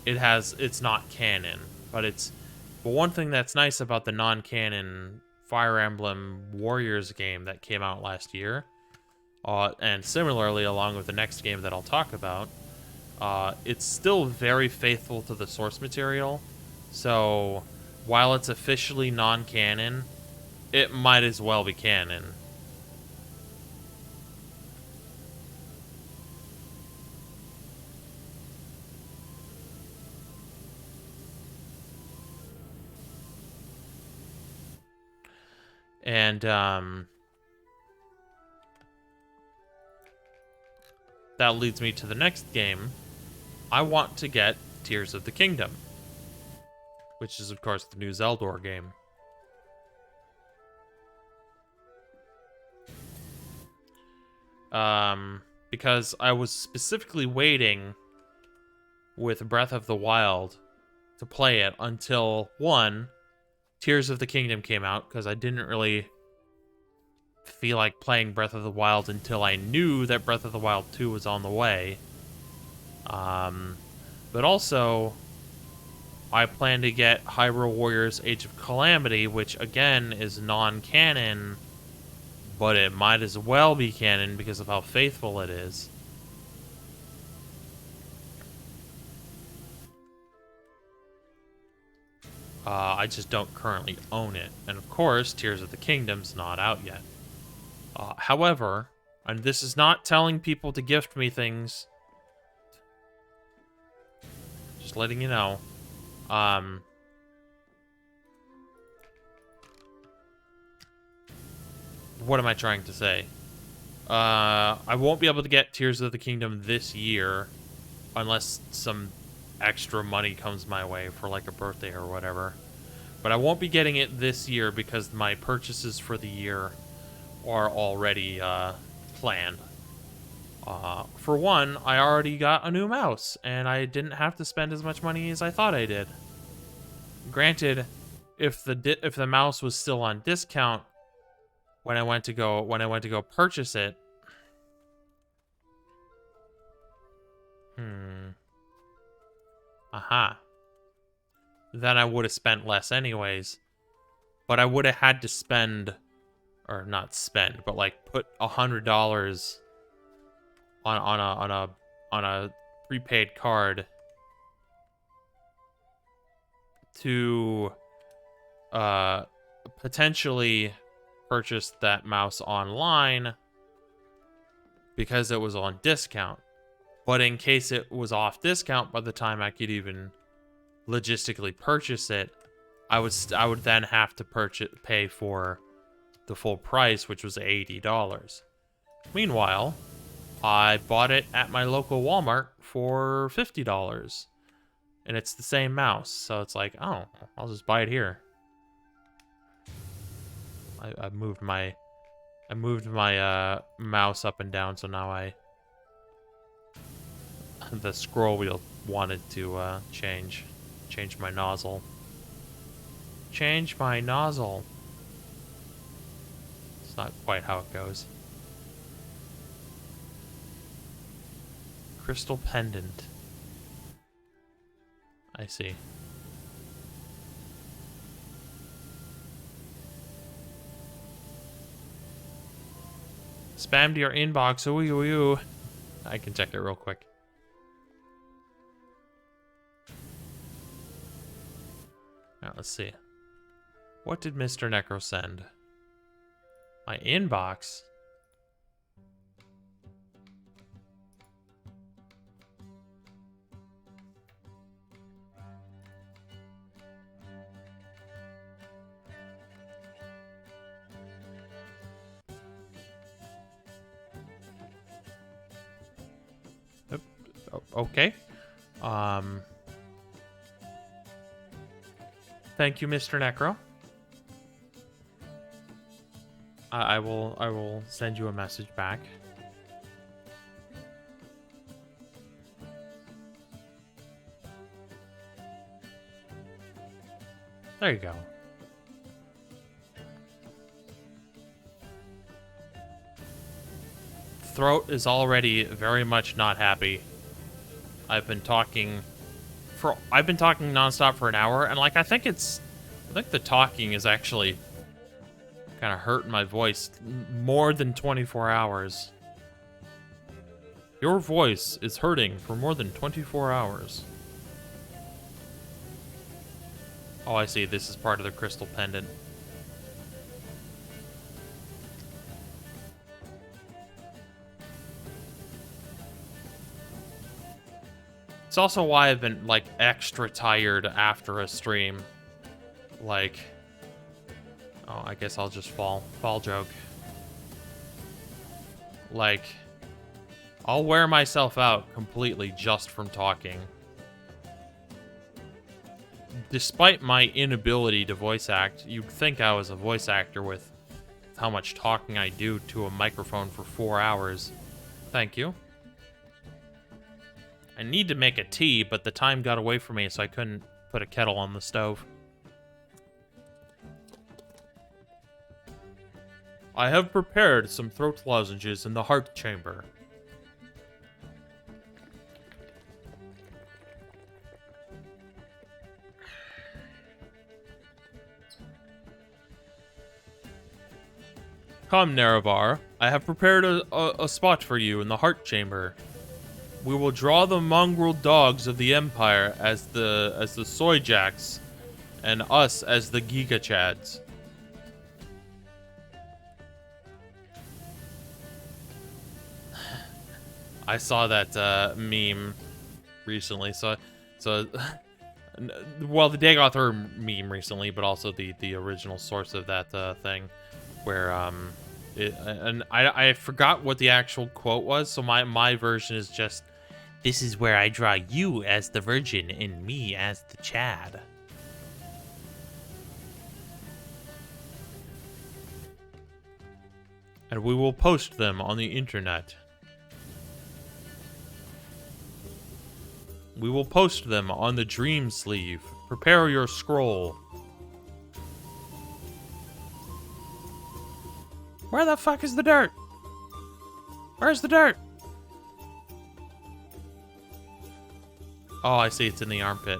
it's not canon. But one thing that's nice about the non-canon Fire Emblem Warriors game that came out last year, and similarly along with the next game that I'll talk about, it's still very faithful to the source material. So while it's officially non-canon, it might as well be canon. And that leads me to the next game. I want to get Tears of the Kingdom, which is, of course, the new Zeldor game. Because I was specifically waiting with Breath of the Wild to play it until, one, Tears of the Kingdom came out, because I didn't really feel like playing Breath of the Wild until I knew that Breath of the Wild 2 was on the way. But also, I plan to get Hyrule Warriors Age of Calamity, which again is non-canon, but it might as well be canon because of how faithful it is. I just don't currently own it. And of course, Tears of the Kingdom's not out yet. However, and this is not telling people to gift me things, just letting you know, what am I trying to say? I won't be able to get Tears of the Kingdom this year unless some extra money comes my way for like a birthday or whatever. But I won't be getting it this year because my purchases for the year are already planned. For one, I already got a new mouse, and I didn't have to spend as much money as I thought I did. Granted, if the mouse was still on discount when I went to go purchase it, then I would have spent less anyways. But I would have had to spend, or not spend, but like put $100 on a prepaid card to potentially purchase that mouse online because it was on discount. But in case it was off discount by the time I could even logistically purchase it, I would then have to pay for the full price, which was $80. Meanwhile, I bought it at my local Walmart for $50, and it's the same mouse. So it's like, oh, I'll just buy it here. I moved my mouse up and down, so now the scroll wheel wanted to change my nozzle. Change my nozzle. It's not quite how it goes. Crystal pendant. I see. Spam to your inbox. Ooh, ooh, ooh. I can check it real quick. Now, let's see. What did Mr. Necro send? My inbox? Okay. Thank you, Mr. Necro. I will send you a message back. There you go. throat is already very much not happy. I've been talking nonstop for an hour, and like I think the talking is actually kind of hurting my voice more than 24 hours. Your voice is hurting for more than 24 hours. Oh, I see. This is part of the crystal pendant. It's also why I've been, like, extra tired after a stream. Like... Oh, I guess I'll just fall. Fall joke. Like... I'll wear myself out completely just from talking. Despite my inability to voice act, you'd think I was a voice actor with how much talking I do to a microphone for 4 hours. Thank you. I need to make a tea, but the time got away from me, so I couldn't put a kettle on the stove. I have prepared some throat lozenges in the heart chamber. Come, Nerevar. I have prepared a spot for you in the heart chamber. We will draw the mongrel dogs of the Empire as the Soy Jacks, and us as the Giga Chads. I saw that meme recently, so well, the Dagoth meme recently, but also the original source of that thing, where I forgot what the actual quote was, so my version is just, "This is where I draw you as the virgin and me as the Chad." And we will post them on the internet. We will post them on the Dream Sleeve. Prepare your scroll. Where the fuck is the dirt? Where's the dirt? Oh, I see. It's in the armpit.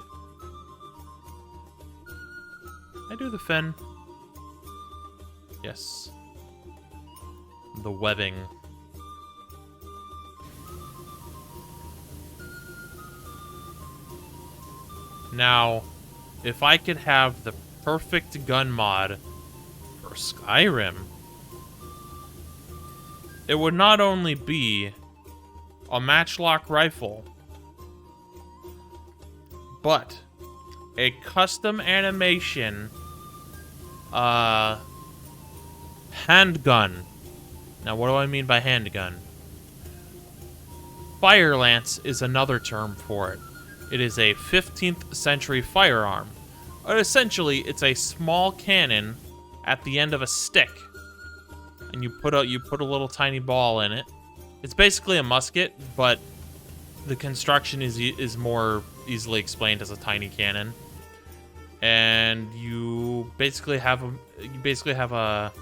I do the fin. Yes. The webbing. Now, if I could have the perfect gun mod for Skyrim, it would not only be a matchlock rifle, but a custom animation handgun. Now, what do I mean by handgun? Fire lance is another term for it. It is a 15th century firearm. Essentially, it's a small cannon at the end of a stick, and you put a little tiny ball in it. It's basically a musket, but the construction is more easily explained as a tiny cannon. And you basically have a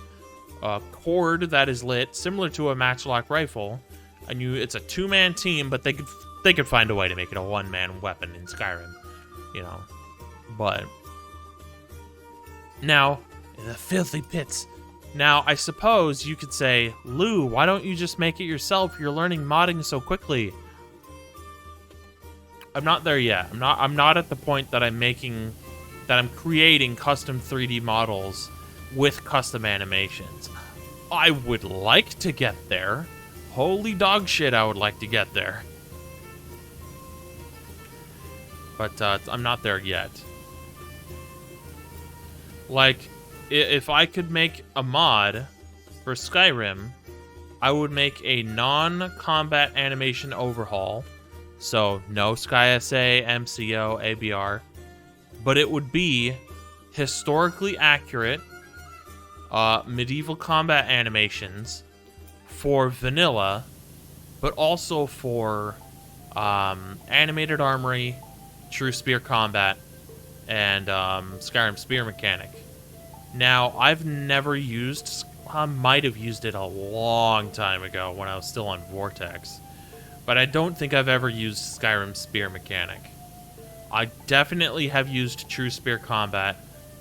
cord that is lit, similar to a matchlock rifle, and it's a two-man team, but they could find a way to make it a one-man weapon in Skyrim, you know. But now, in the filthy pits. Now, I suppose you could say, Lou, why don't you just make it yourself? You're learning modding so quickly. I'm not there yet. I'm not at the point that I'm creating custom 3D models with custom animations. I would like to get there. Holy dog shit, I would like to get there. But I'm not there yet. Like, if I could make a mod for Skyrim, I would make a non-combat animation overhaul. So, no SkySA, MCO, ABR. But it would be historically accurate medieval combat animations for vanilla, but also for animated armory, true spear combat, and Skyrim spear mechanic. Now, I've never used I might have used it a long time ago when I was still on Vortex. But I don't think I've ever used Skyrim's spear mechanic. I definitely have used True Spear Combat,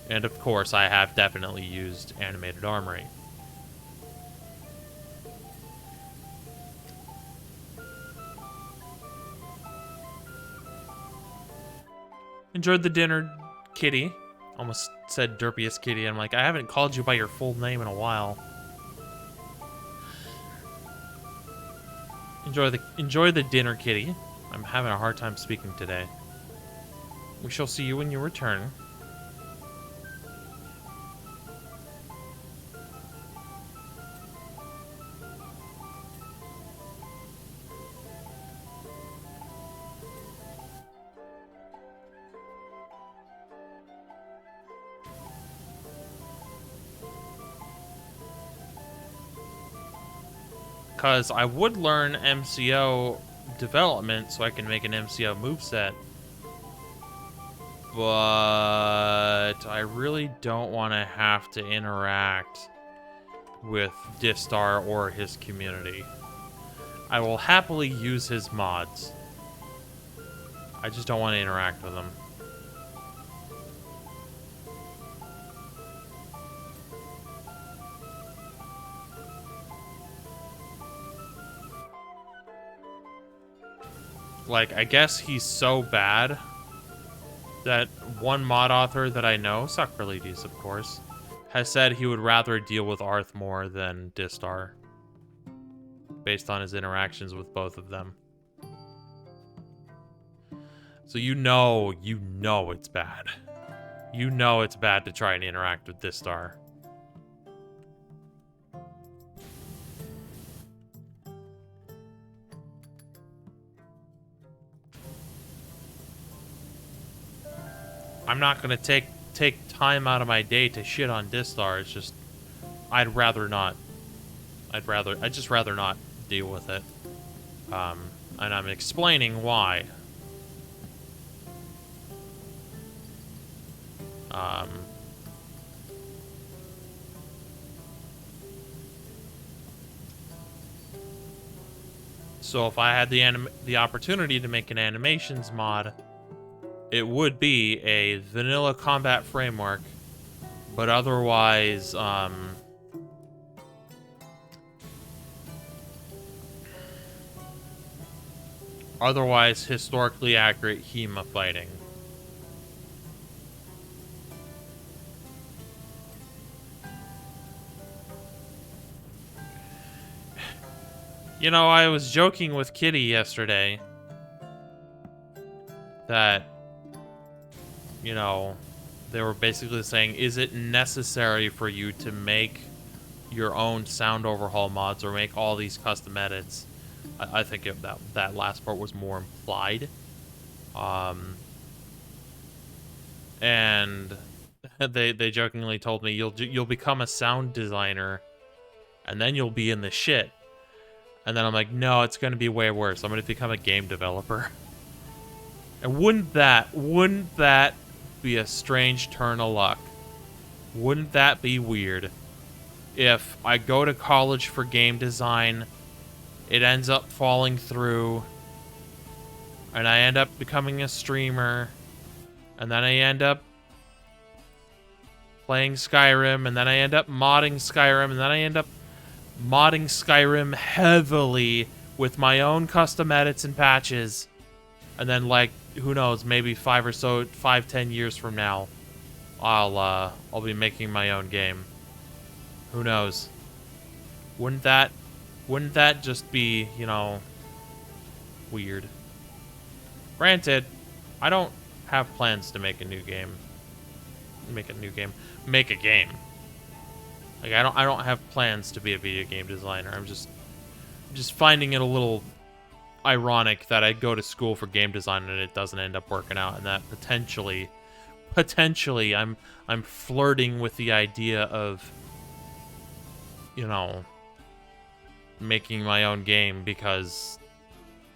and of course I have definitely used Animated Armory. Enjoyed the dinner, Kitty. Almost said Derpiest Kitty. I'm like, I haven't called you by your full name in a while. Enjoy the dinner, Kitty. I'm having a hard time speaking today. We shall see you when you return. Because I would learn MCO development so I can make an MCO moveset. But I really don't want to have to interact with Distar or his community. I will happily use his mods. I just don't want to interact with them. Like, I guess he's so bad that one mod author that I know, Socrates, of course, has said he would rather deal with Arth more than Distar, based on his interactions with both of them. So you know it's bad. You know it's bad to try and interact with Distar. I'm not gonna take time out of my day to shit on Distar. It's just I'd just rather not deal with it. And I'm explaining why. So if I had the opportunity to make an animations mod, it would be a vanilla combat framework, but otherwise, otherwise historically accurate HEMA fighting. You know, I was joking with Kitty yesterday that, you know, they were basically saying, is it necessary for you to make your own sound overhaul mods or make all these custom edits? I think that last part was more implied. And they jokingly told me, you'll become a sound designer and then you'll be in the shit. And then I'm like, no, it's going to be way worse. I'm going to become a game developer. And wouldn't that be a strange turn of luck? Wouldn't that be weird? If I go to college for game design, it ends up falling through, and I end up becoming a streamer, and then I end up playing Skyrim, and then I end up modding Skyrim, and then I end up modding Skyrim heavily with my own custom edits and patches. And then, like, who knows, maybe 5-10 years from now, I'll be making my own game. Who knows? Wouldn't that just be, you know, weird? Granted, I don't have plans to make a game. Like, I don't have plans to be a video game designer. I'm just finding it a little ironic that I go to school for game design and it doesn't end up working out, and that potentially I'm flirting with the idea of, you know, making my own game because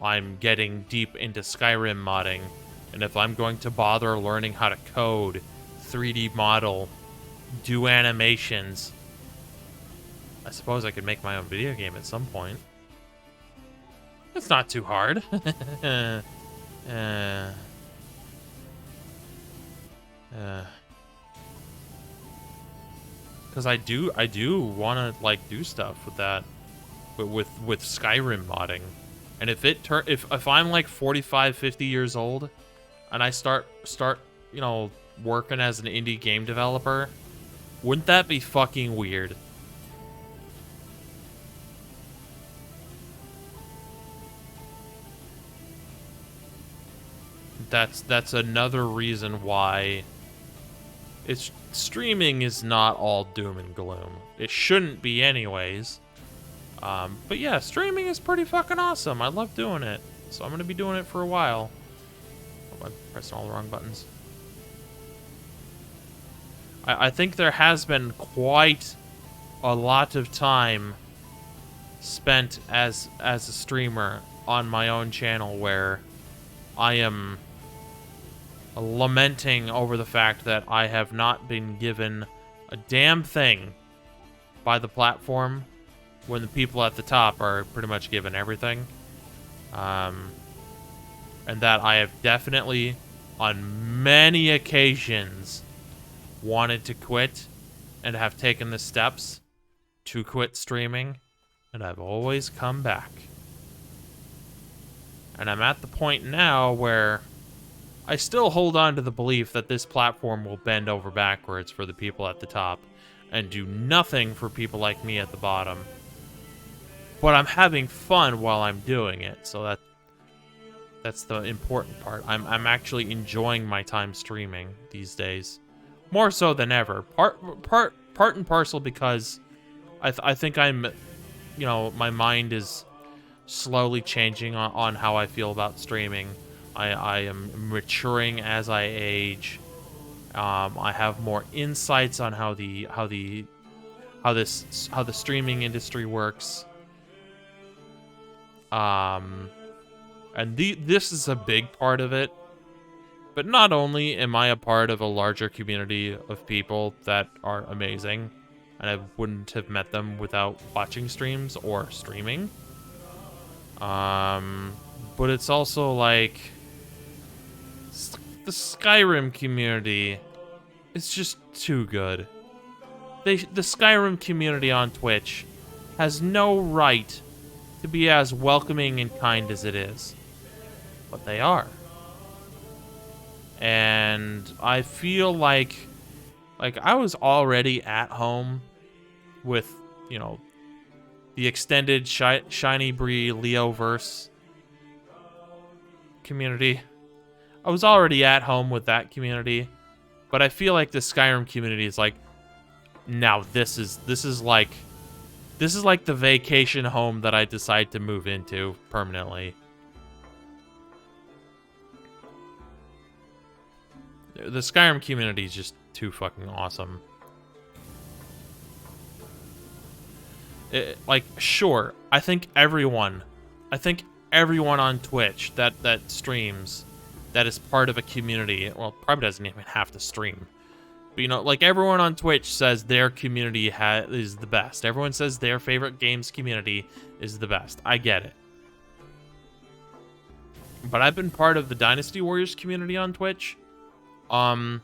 I'm getting deep into Skyrim modding, and if I'm going to bother learning how to code, 3D model, do animations, I suppose I could make my own video game at some point. It's not too hard. Because I do want to like do stuff with that, with Skyrim modding, and if I'm like 45, 50 years old, and I start you know working as an indie game developer, wouldn't that be fucking weird? That's another reason why streaming is not all doom and gloom. It shouldn't be anyways. But yeah, streaming is pretty fucking awesome. I love doing it. So I'm gonna be doing it for a while. Oh, I'm pressing all the wrong buttons. I think there has been quite a lot of time spent as a streamer on my own channel where I am lamenting over the fact that I have not been given a damn thing by the platform when the people at the top are pretty much given everything. And that I have definitely, on many occasions, wanted to quit and have taken the steps to quit streaming, and I've always come back. And I'm at the point now where I still hold on to the belief that this platform will bend over backwards for the people at the top and do nothing for people like me at the bottom. But I'm having fun while I'm doing it, so that's the important part. I'm actually enjoying my time streaming these days, more so than ever. Part and parcel because I think I'm, you know, my mind is slowly changing on how I feel about streaming. I am maturing as I age. I have more insights on how the streaming industry works. And this is a big part of it. But not only am I a part of a larger community of people that are amazing, and I wouldn't have met them without watching streams or streaming. But it's also like the Skyrim community is just too good. The Skyrim community on Twitch has no right to be as welcoming and kind as it is, but they are. And I feel like I was already at home with, you know, the extended Shiny Bree Leoverse community. I was already at home with that community, but I feel like the Skyrim community is like, now this is like the vacation home that I decide to move into permanently. The Skyrim community is just too fucking awesome. Like, sure, I think everyone on Twitch that streams, that is part of a community, well, probably doesn't even have to stream. But, you know, like, everyone on Twitch says their community is the best. Everyone says their favorite games community is the best. I get it. But I've been part of the Dynasty Warriors community on Twitch. And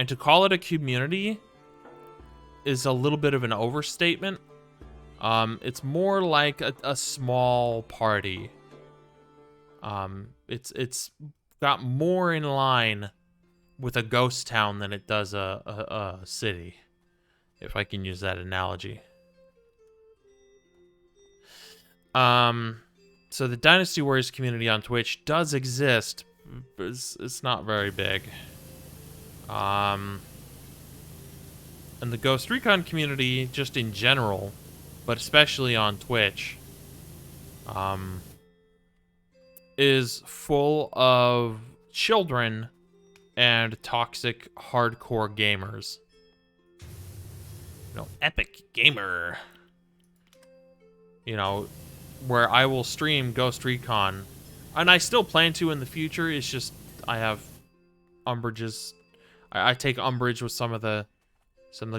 to call it a community is a little bit of an overstatement. It's more like a small party. It's got more in line with a ghost town than it does a city, if I can use that analogy. So the Dynasty Warriors community on Twitch does exist. It's not very big. And the Ghost Recon community, just in general, but especially on Twitch, is full of children and toxic hardcore gamers. You know, epic gamer. You know, where I will stream Ghost Recon, and I still plan to in the future. It's just I have umbrages. I take umbrage with some of the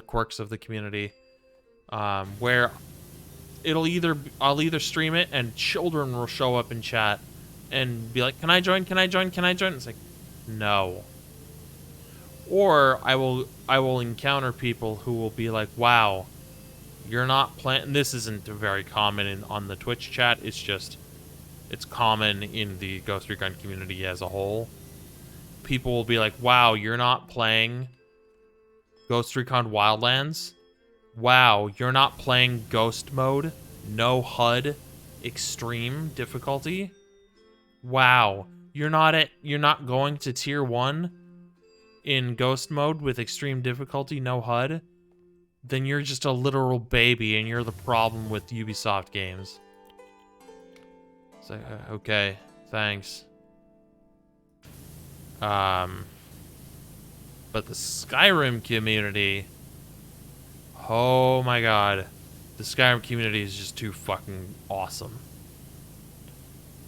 quirks of the community. where I'll either stream it and children will show up in chat and be like, "Can I join? Can I join? Can I join?" It's like, no. Or I will encounter people who will be like, "Wow, you're not playing." This isn't very common on the Twitch chat. It's common in the Ghost Recon community as a whole. People will be like, "Wow, you're not playing Ghost Recon Wildlands? Wow, you're not playing Ghost mode? No HUD, extreme difficulty? Wow, you're not going to tier 1 in Ghost mode with extreme difficulty, no HUD? Then you're just a literal baby and you're the problem with Ubisoft games." It's like, okay, thanks. But the Skyrim community, oh my god, the Skyrim community is just too fucking awesome.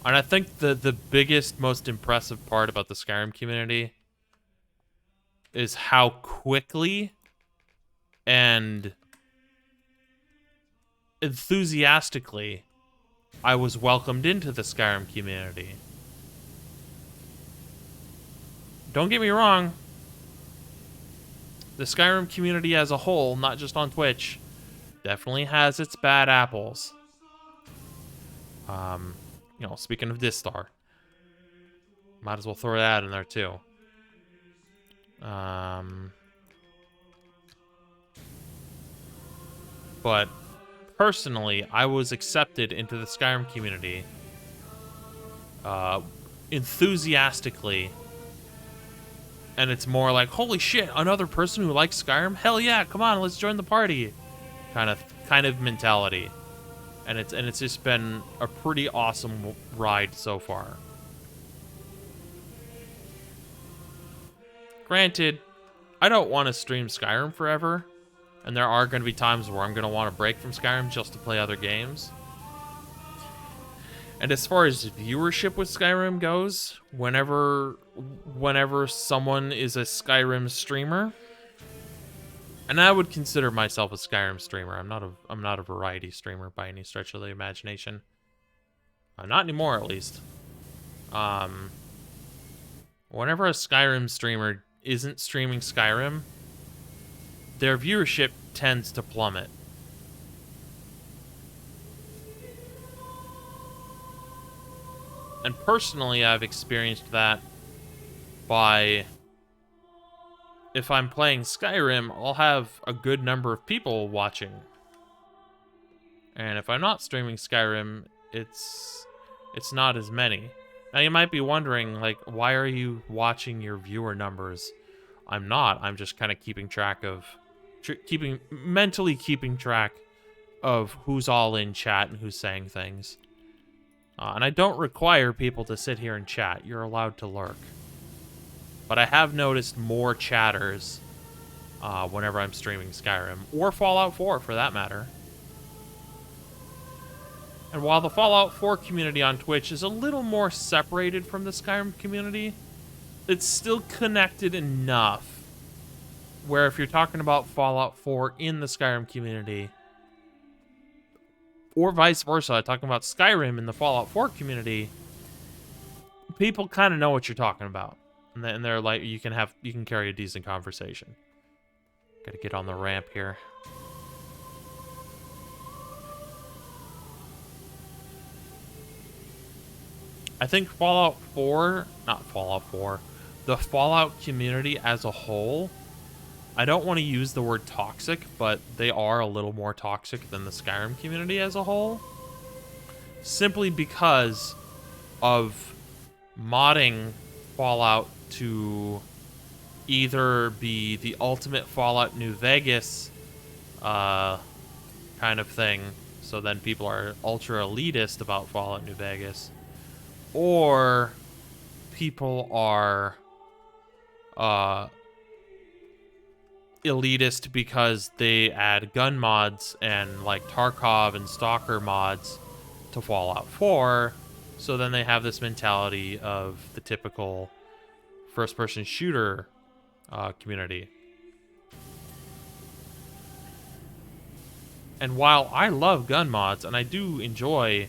And I think the biggest, most impressive part about the Skyrim community is how quickly and enthusiastically I was welcomed into the Skyrim community. Don't get me wrong, the Skyrim community as a whole, not just on Twitch, definitely has its bad apples. You know, speaking of Distar, might as well throw that in there too. But personally, I was accepted into the Skyrim community enthusiastically, and it's more like, holy shit, another person who likes Skyrim? Hell yeah, come on, let's join the party, kind of mentality. And it's just been a pretty awesome ride so far. Granted, I don't want to stream Skyrim forever, and there are going to be times where I'm going to want to break from Skyrim just to play other games. And as far as viewership with Skyrim goes, whenever someone is a Skyrim streamer, and I would consider myself a Skyrim streamer. I'm not a variety streamer by any stretch of the imagination. Not anymore, at least. Whenever a Skyrim streamer isn't streaming Skyrim, their viewership tends to plummet. And personally, I've experienced that by, if I'm playing Skyrim, I'll have a good number of people watching. And if I'm not streaming Skyrim, it's not as many. Now you might be wondering, like, why are you watching your viewer numbers? I'm not. I'm just kind of keeping track of, mentally keeping track of who's all in chat and who's saying things. And I don't require people to sit here and chat. You're allowed to lurk. But I have noticed more chatters whenever I'm streaming Skyrim, or Fallout 4 for that matter. And while the Fallout 4 community on Twitch is a little more separated from the Skyrim community, it's still connected enough where if you're talking about Fallout 4 in the Skyrim community, or vice versa, talking about Skyrim in the Fallout 4 community, people kind of know what you're talking about. And they're like, you can carry a decent conversation. Gotta get on the ramp here. I think the Fallout community as a whole, I don't want to use the word toxic, but they are a little more toxic than the Skyrim community as a whole. Simply because of modding Fallout to either be the ultimate Fallout New Vegas kind of thing, so then people are ultra elitist about Fallout New Vegas, or people are elitist because they add gun mods and like Tarkov and Stalker mods to Fallout 4, so then they have this mentality of the typical first-person shooter community. And while I love gun mods, and I do enjoy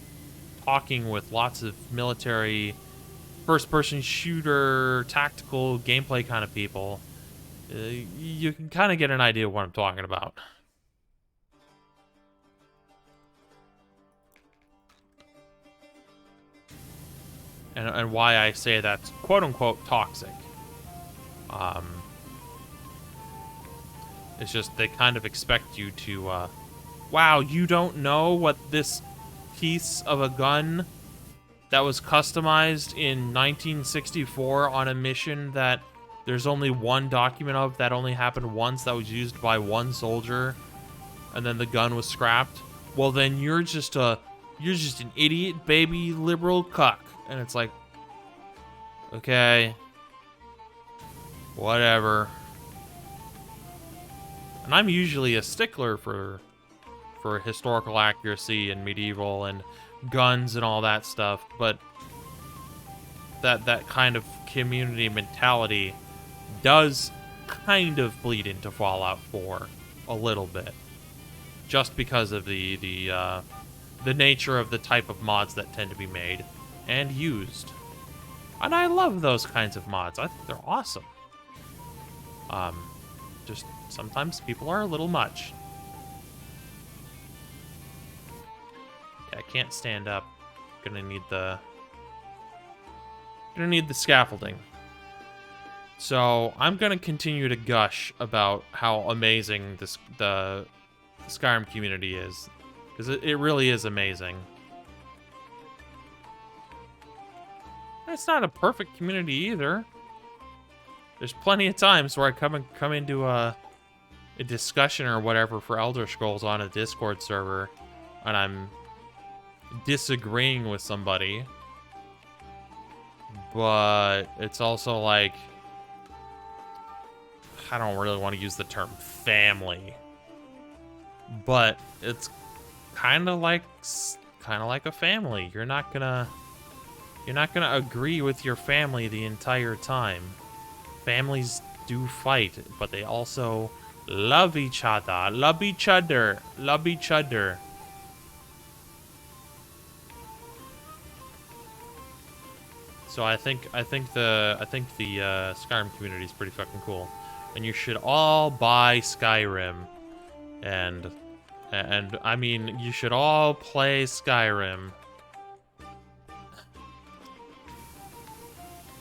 talking with lots of military, first-person shooter, tactical gameplay kind of people, you can kind of get an idea of what I'm talking about. And why I say that's quote-unquote toxic. It's just they kind of expect you to, wow, you don't know what this piece of a gun that was customized in 1964 on a mission that there's only one document of that only happened once, that was used by one soldier, and then the gun was scrapped. Well, then you're just an idiot baby liberal cuck. And it's like, okay, whatever. And I'm usually a stickler for historical accuracy and medieval and guns and all that stuff, but that kind of community mentality does kind of bleed into Fallout 4 a little bit, just because of the nature of the type of mods that tend to be made and used. And I love those kinds of mods. I think they're awesome. Just sometimes people are a little much. Okay, I can't stand up. Gonna need the scaffolding. So I'm gonna continue to gush about how amazing the Skyrim community is, because it really is amazing. It's not a perfect community either. There's plenty of times where I come into a discussion or whatever for Elder Scrolls on a Discord server, and I'm disagreeing with somebody, but it's also like, I don't really want to use the term family, but it's kind of like a family. You're not gonna agree with your family the entire time. Families do fight, but they also love each other. Love each other. Love each other. So I think the Skyrim community is pretty fucking cool, and you should all buy Skyrim, and I mean you should all play Skyrim.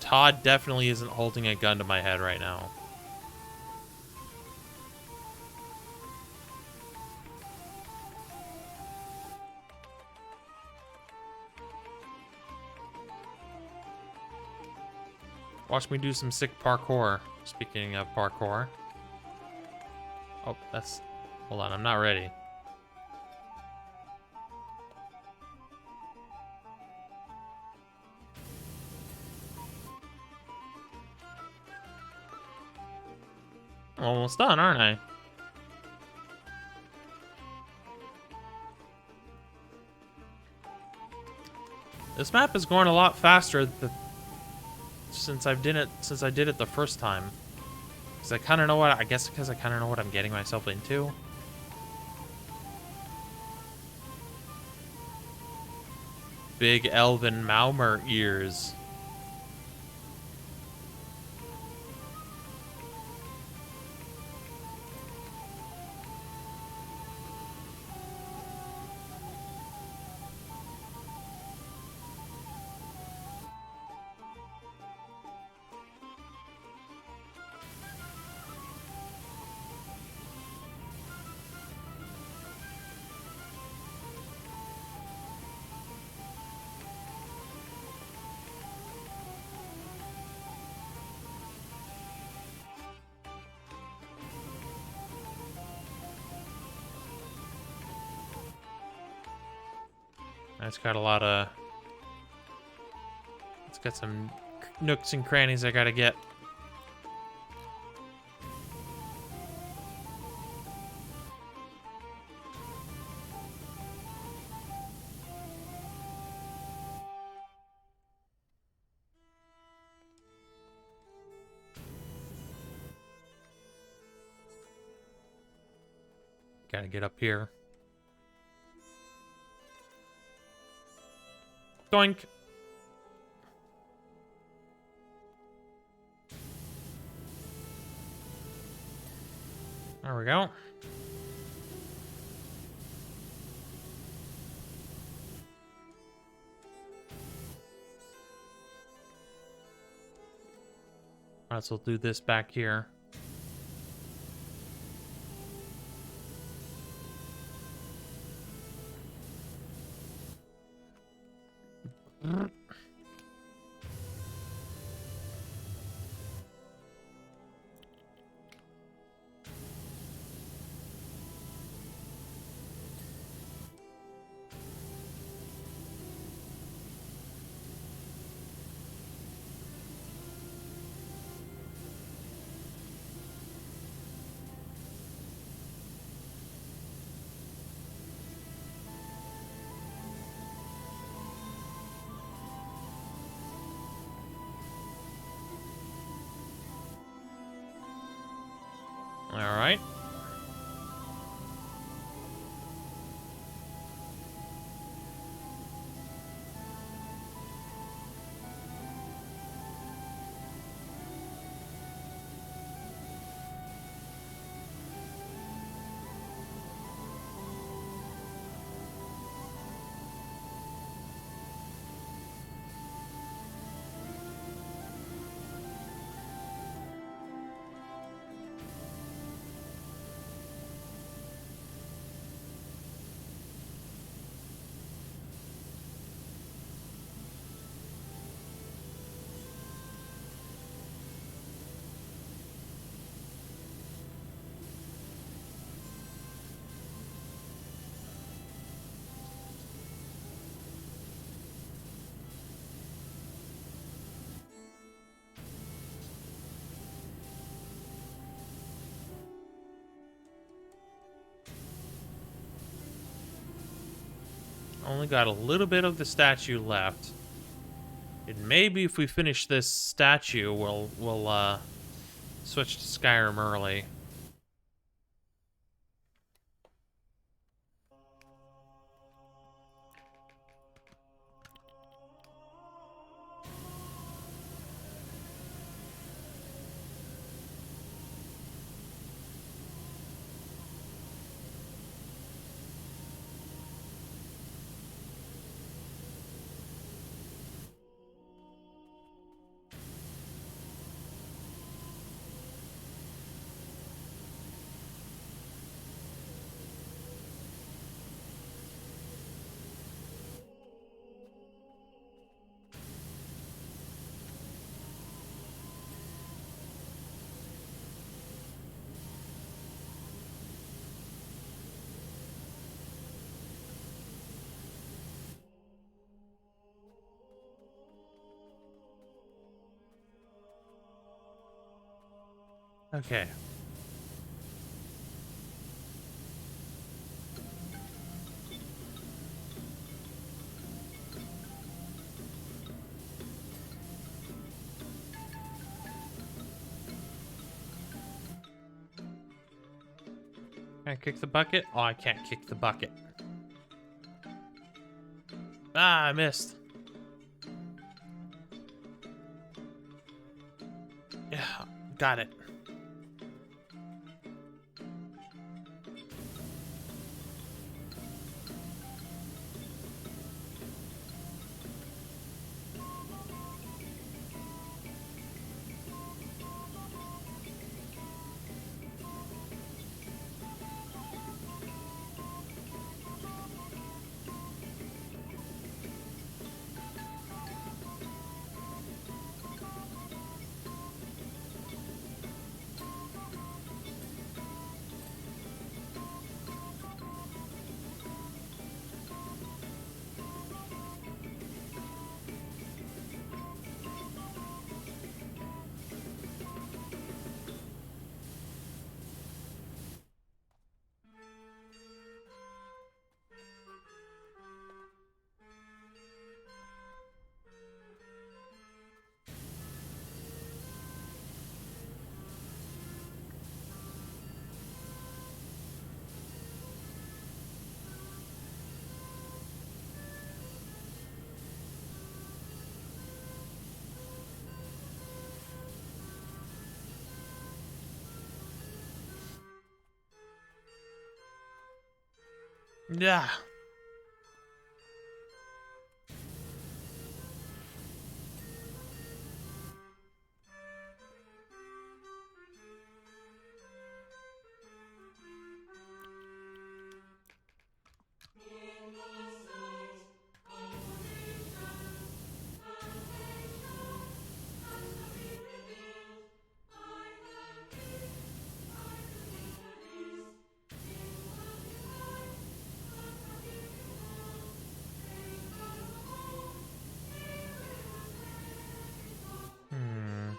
Todd definitely isn't holding a gun to my head right now. Watch me do some sick parkour. Speaking of parkour. Oh, that's... Hold on, I'm not ready. I'm almost done, aren't I? This map is going a lot faster since I did it the first time. Because I kind of know what, I guess because I kind of know what I'm getting myself into. Big elven Maumur ears. It's got a lot of... It's got some nooks and crannies I gotta get. Gotta get up here. Doink. There we go. Alright, so we'll do this back here. All right. Only got a little bit of the statue left. And maybe if we finish this statue, we'll switch to Skyrim early. Okay. Can I kick the bucket? Oh, I can't kick the bucket. Ah, I missed. Yeah, got it. Yeah. Hmm.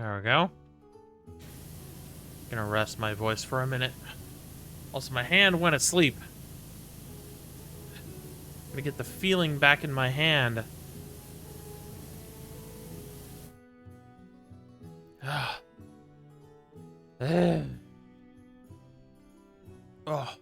There we go. Gonna rest my voice for a minute. Also, my hand went asleep. Gonna get the feeling back in my hand. Ah. Oh.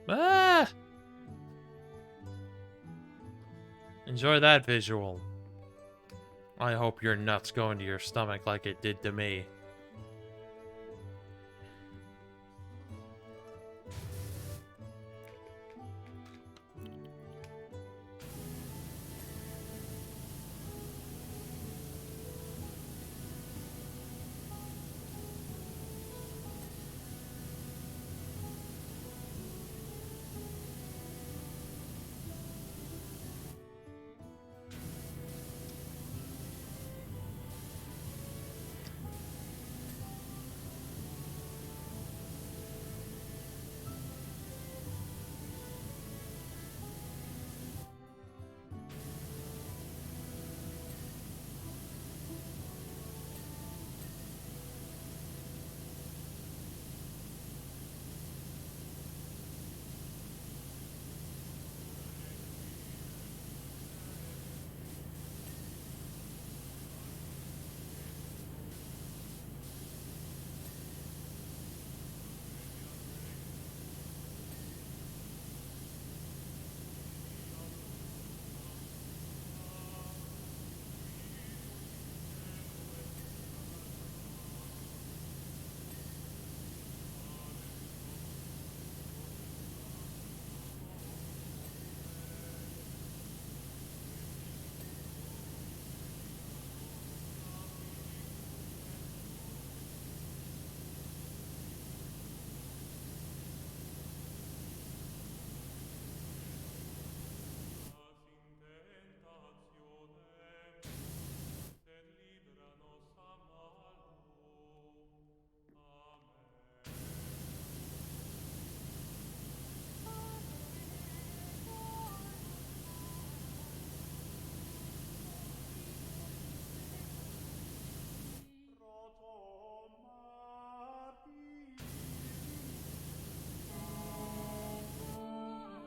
Ah! Enjoy that visual. I hope your nuts go into your stomach like it did to me.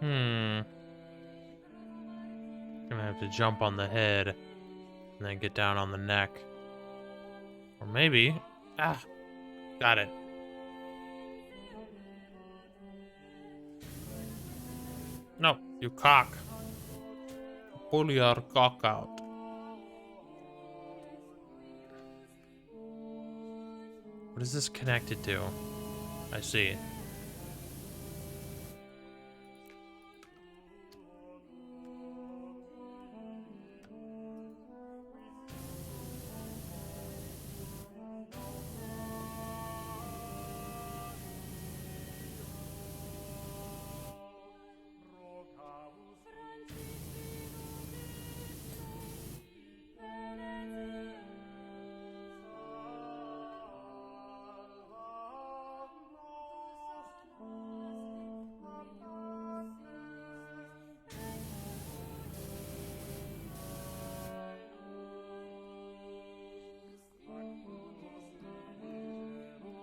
Hmm. Gonna have to jump on the head and then get down on the neck. Or maybe... Ah, got it. No, you cock. Pull your cock out. What is this connected to? I see.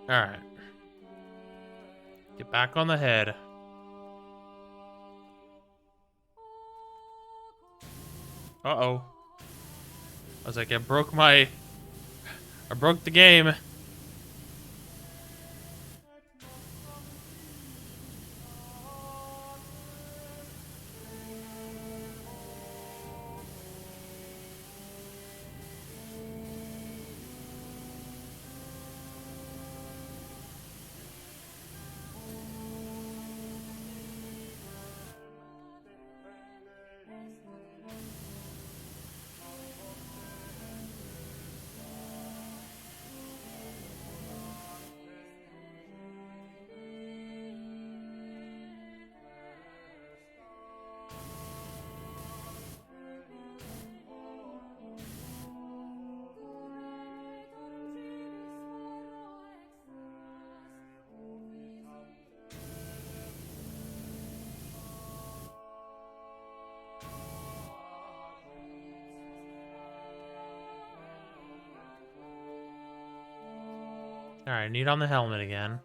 Alright. Get back on the head. Uh-oh. I was like, I broke the game. Alright, need on the helmet again.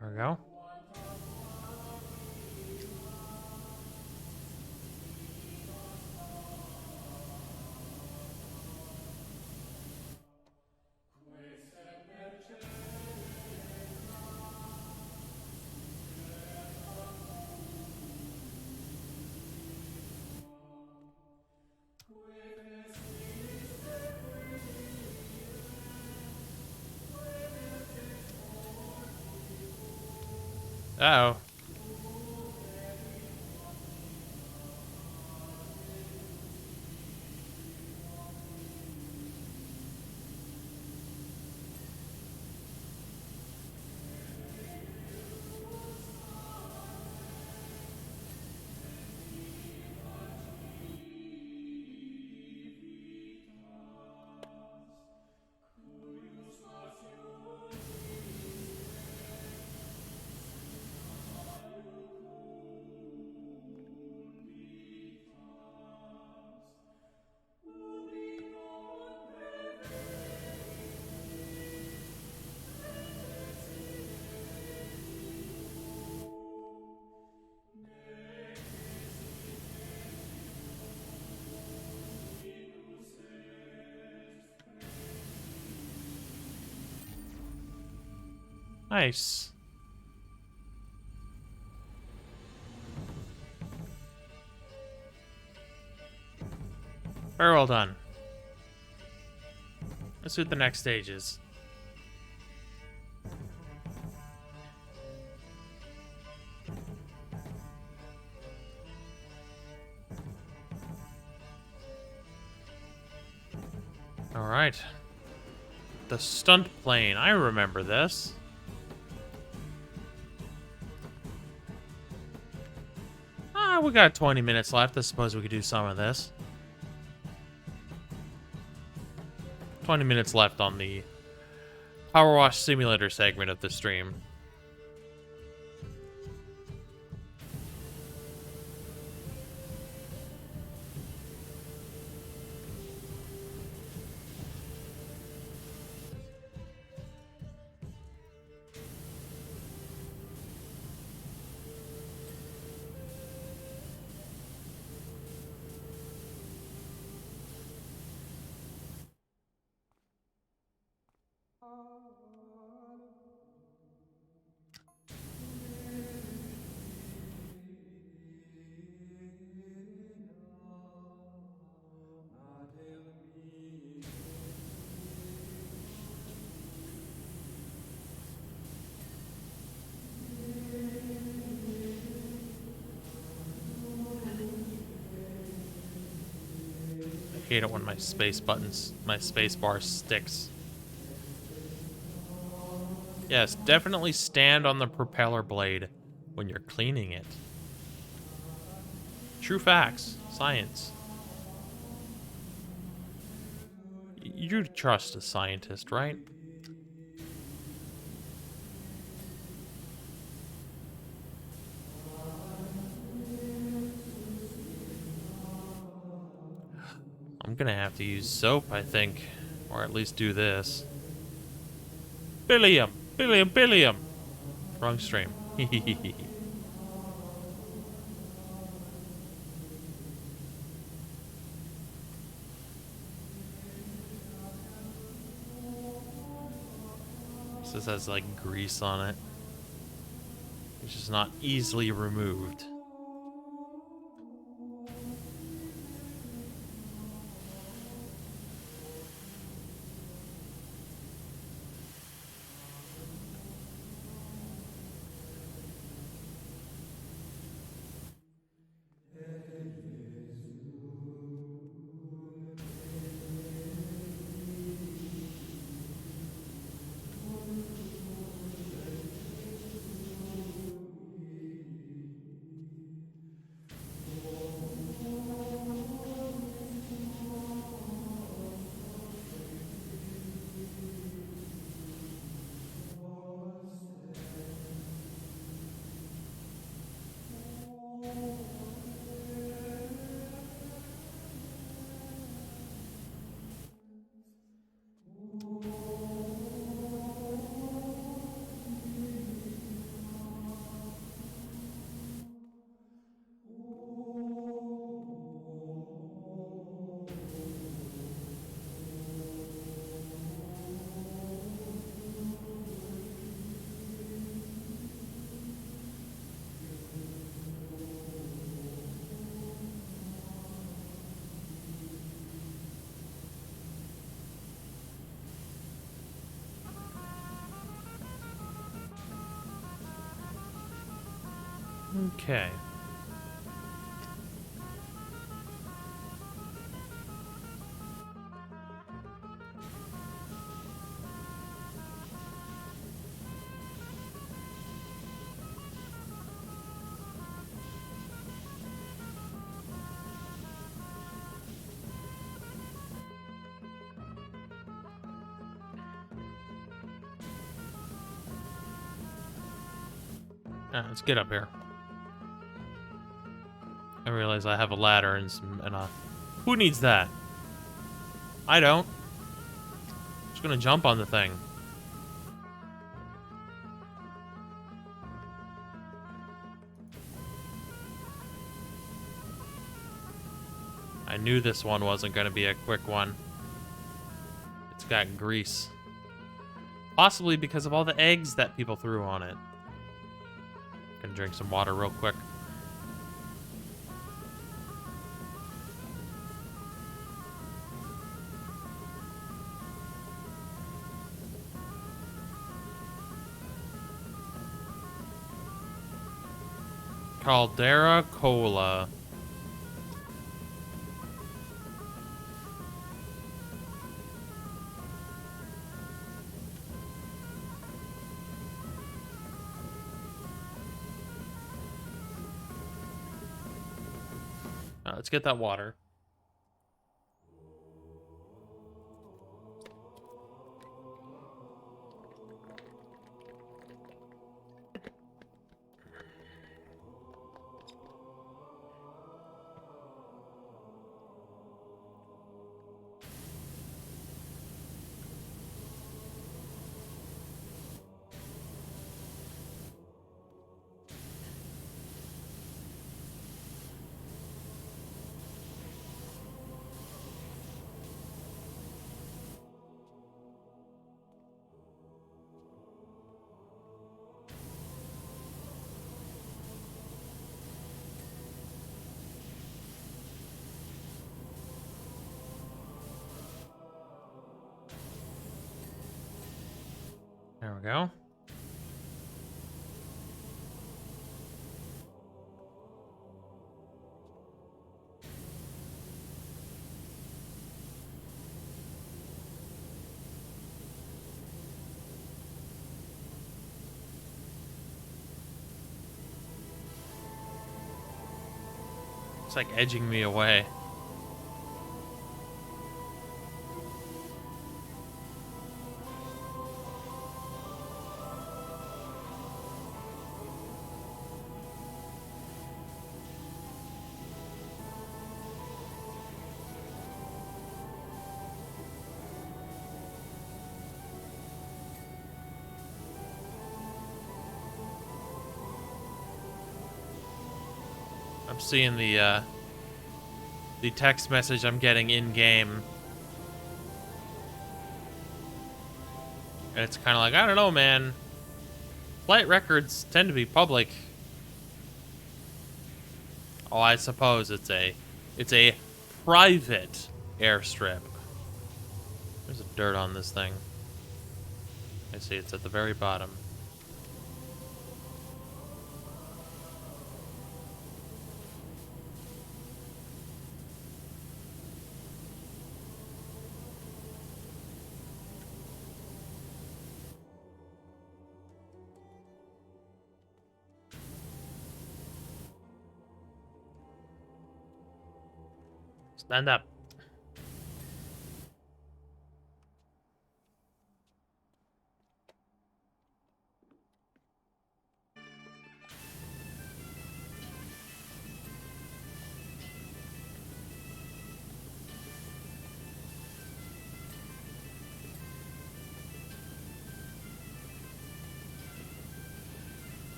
There we go. Uh-oh. Nice. Very well done. Let's do the next stages. All right. The stunt plane. I remember this. We got 20 minutes left. I suppose we could do some of this. 20 minutes left on the PowerWash simulator segment of the stream. I hate it when my space bar sticks. Yes, definitely stand on the propeller blade when you're cleaning it. True facts. Science. You trust a scientist, right? I'm gonna have to use soap, I think. Or at least do this. Billium! Billium! Billium! Wrong stream. This has like grease on it, which is not easily removed. Okay. Let's get up here. I realize I have a ladder and who needs that? I don't. Just gonna jump on the thing. I knew this one wasn't gonna be a quick one. It's got grease. Possibly because of all the eggs that people threw on it. Gonna drink some water real quick. Caldera Cola. Let's get that water. There we go. It's like edging me away. I'm seeing the text message I'm getting in game, and it's kind of like, I don't know, man. Flight records tend to be public. Oh, I suppose it's a private airstrip. There's a dirt on this thing. I see it's at the very bottom. Stand up.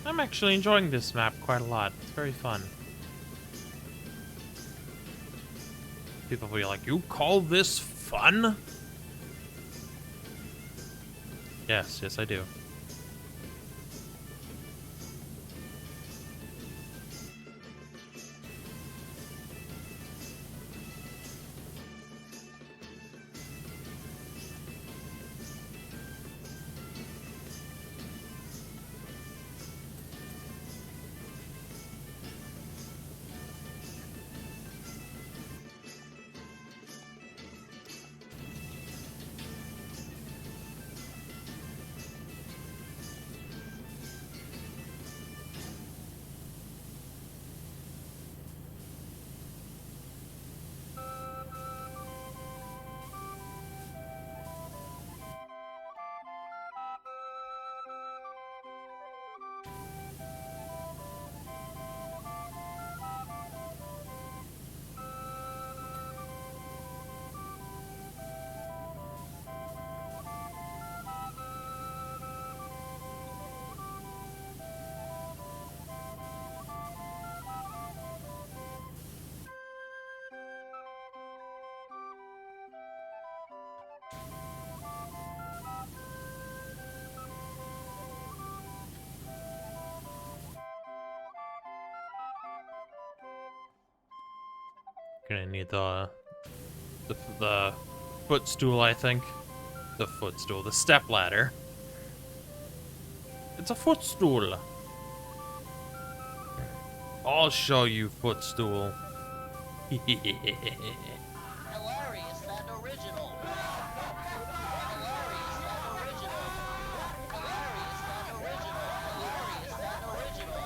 I'm actually enjoying this map quite a lot. It's very fun. People will be like, you call this fun? Yes, yes I do. Gonna need the footstool, I think. The footstool, the step ladder. It's a footstool. I'll show you footstool.
Hilarious, that original. Hilarious, that original. Hilarious, that original. Hilarious, that original.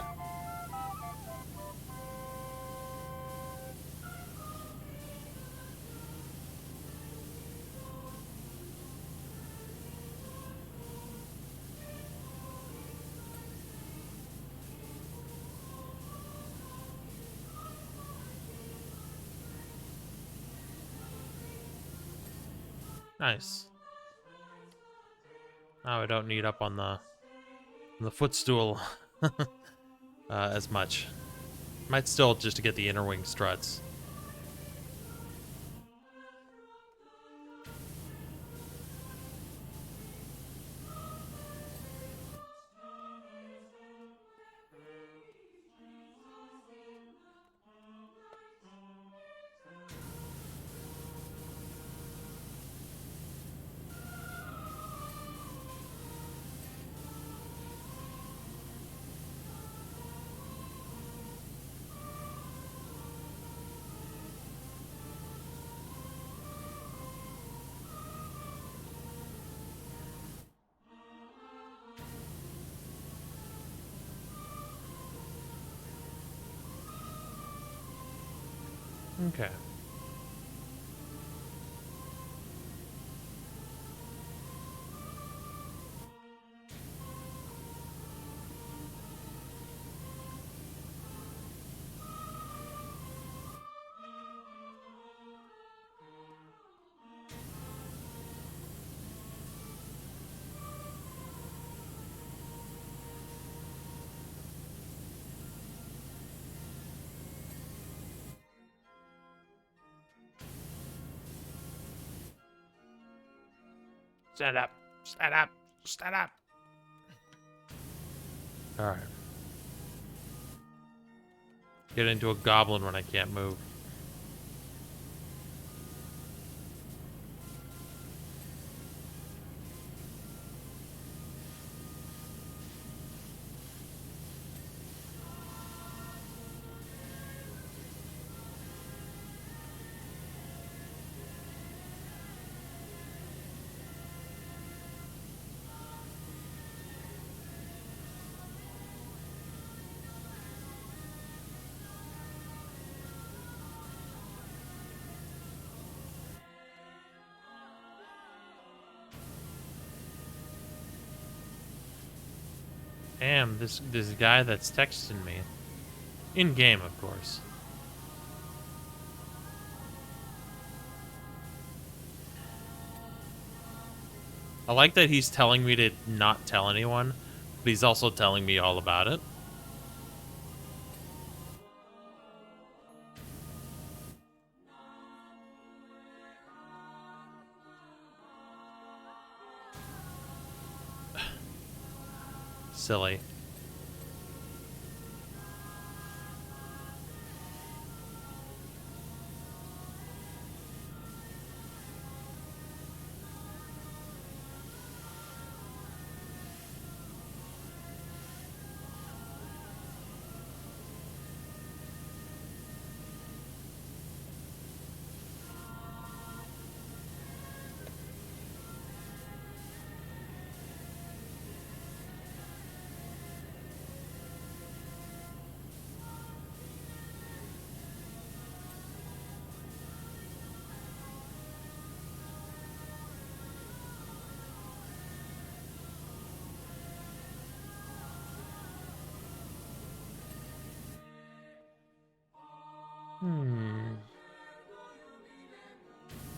Nice. Now I don't need up on the footstool as much. Might still just to get the inner wing struts. Okay. Stand up. Stand up. Stand up. Alright. Get into a goblin when I can't move. Damn, this guy that's texting me. In game, of course. I like that he's telling me to not tell anyone, but he's also telling me all about it. Silly.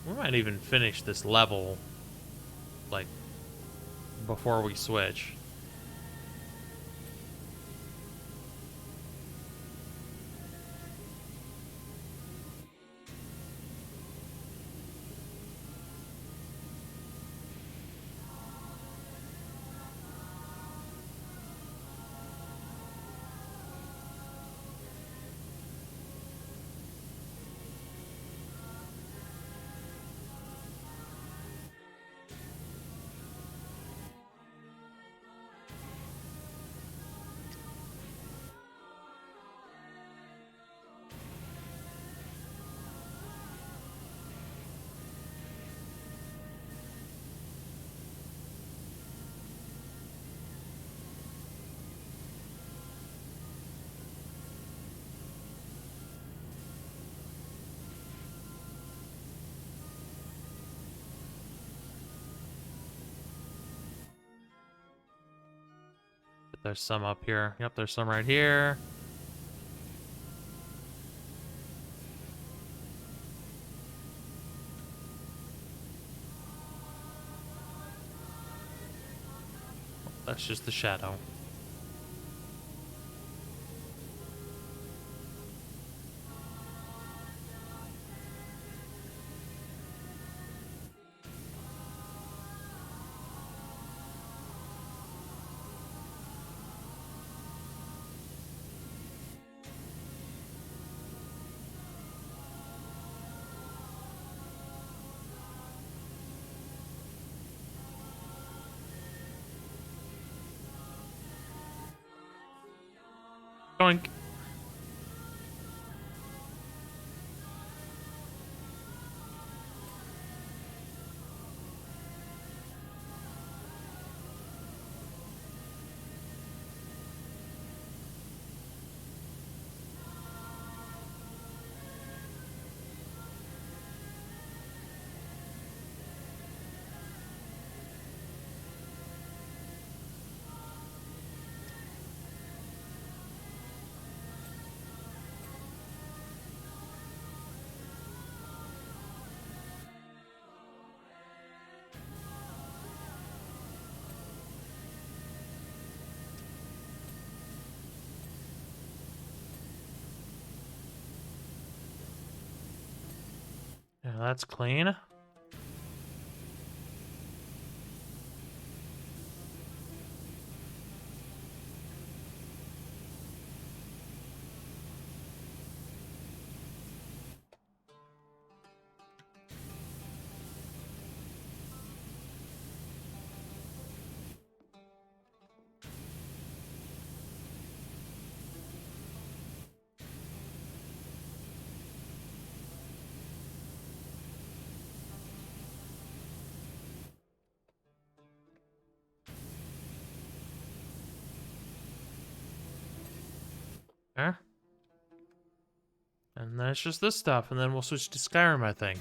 We might even finish this level, like, before we switch. There's some up here. Yep, there's some right here. That's just the shadow. Doink. that's clean. Okay. And then it's just this stuff, and then we'll switch to Skyrim, I think.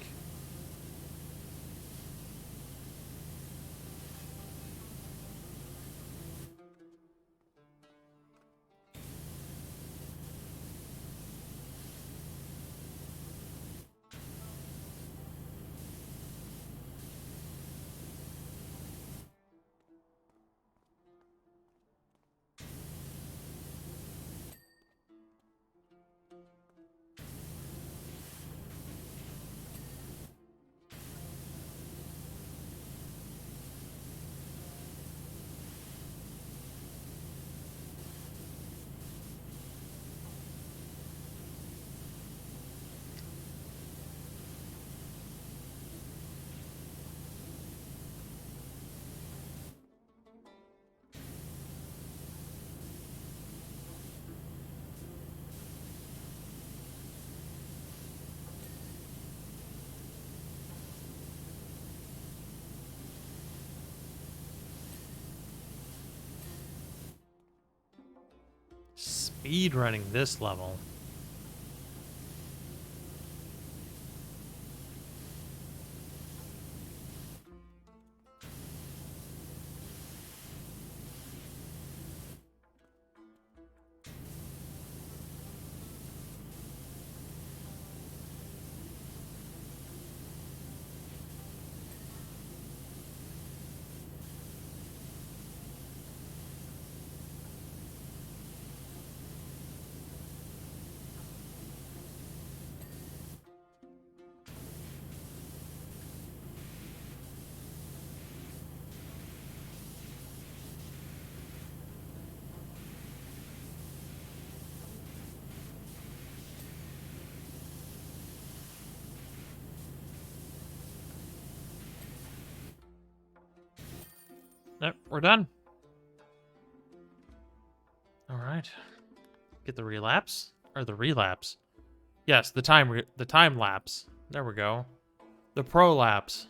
Speed running this level. Nope, we're done. All right. Get the relapse or the relapse. Yes, the time lapse. There we go. The prolapse.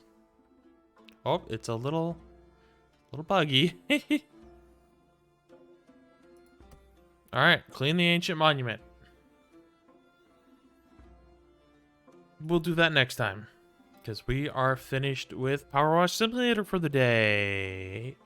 Oh, it's a little buggy. All right, clean the ancient monument. We'll do that next time because we are finished with PowerWash Simulator for the day.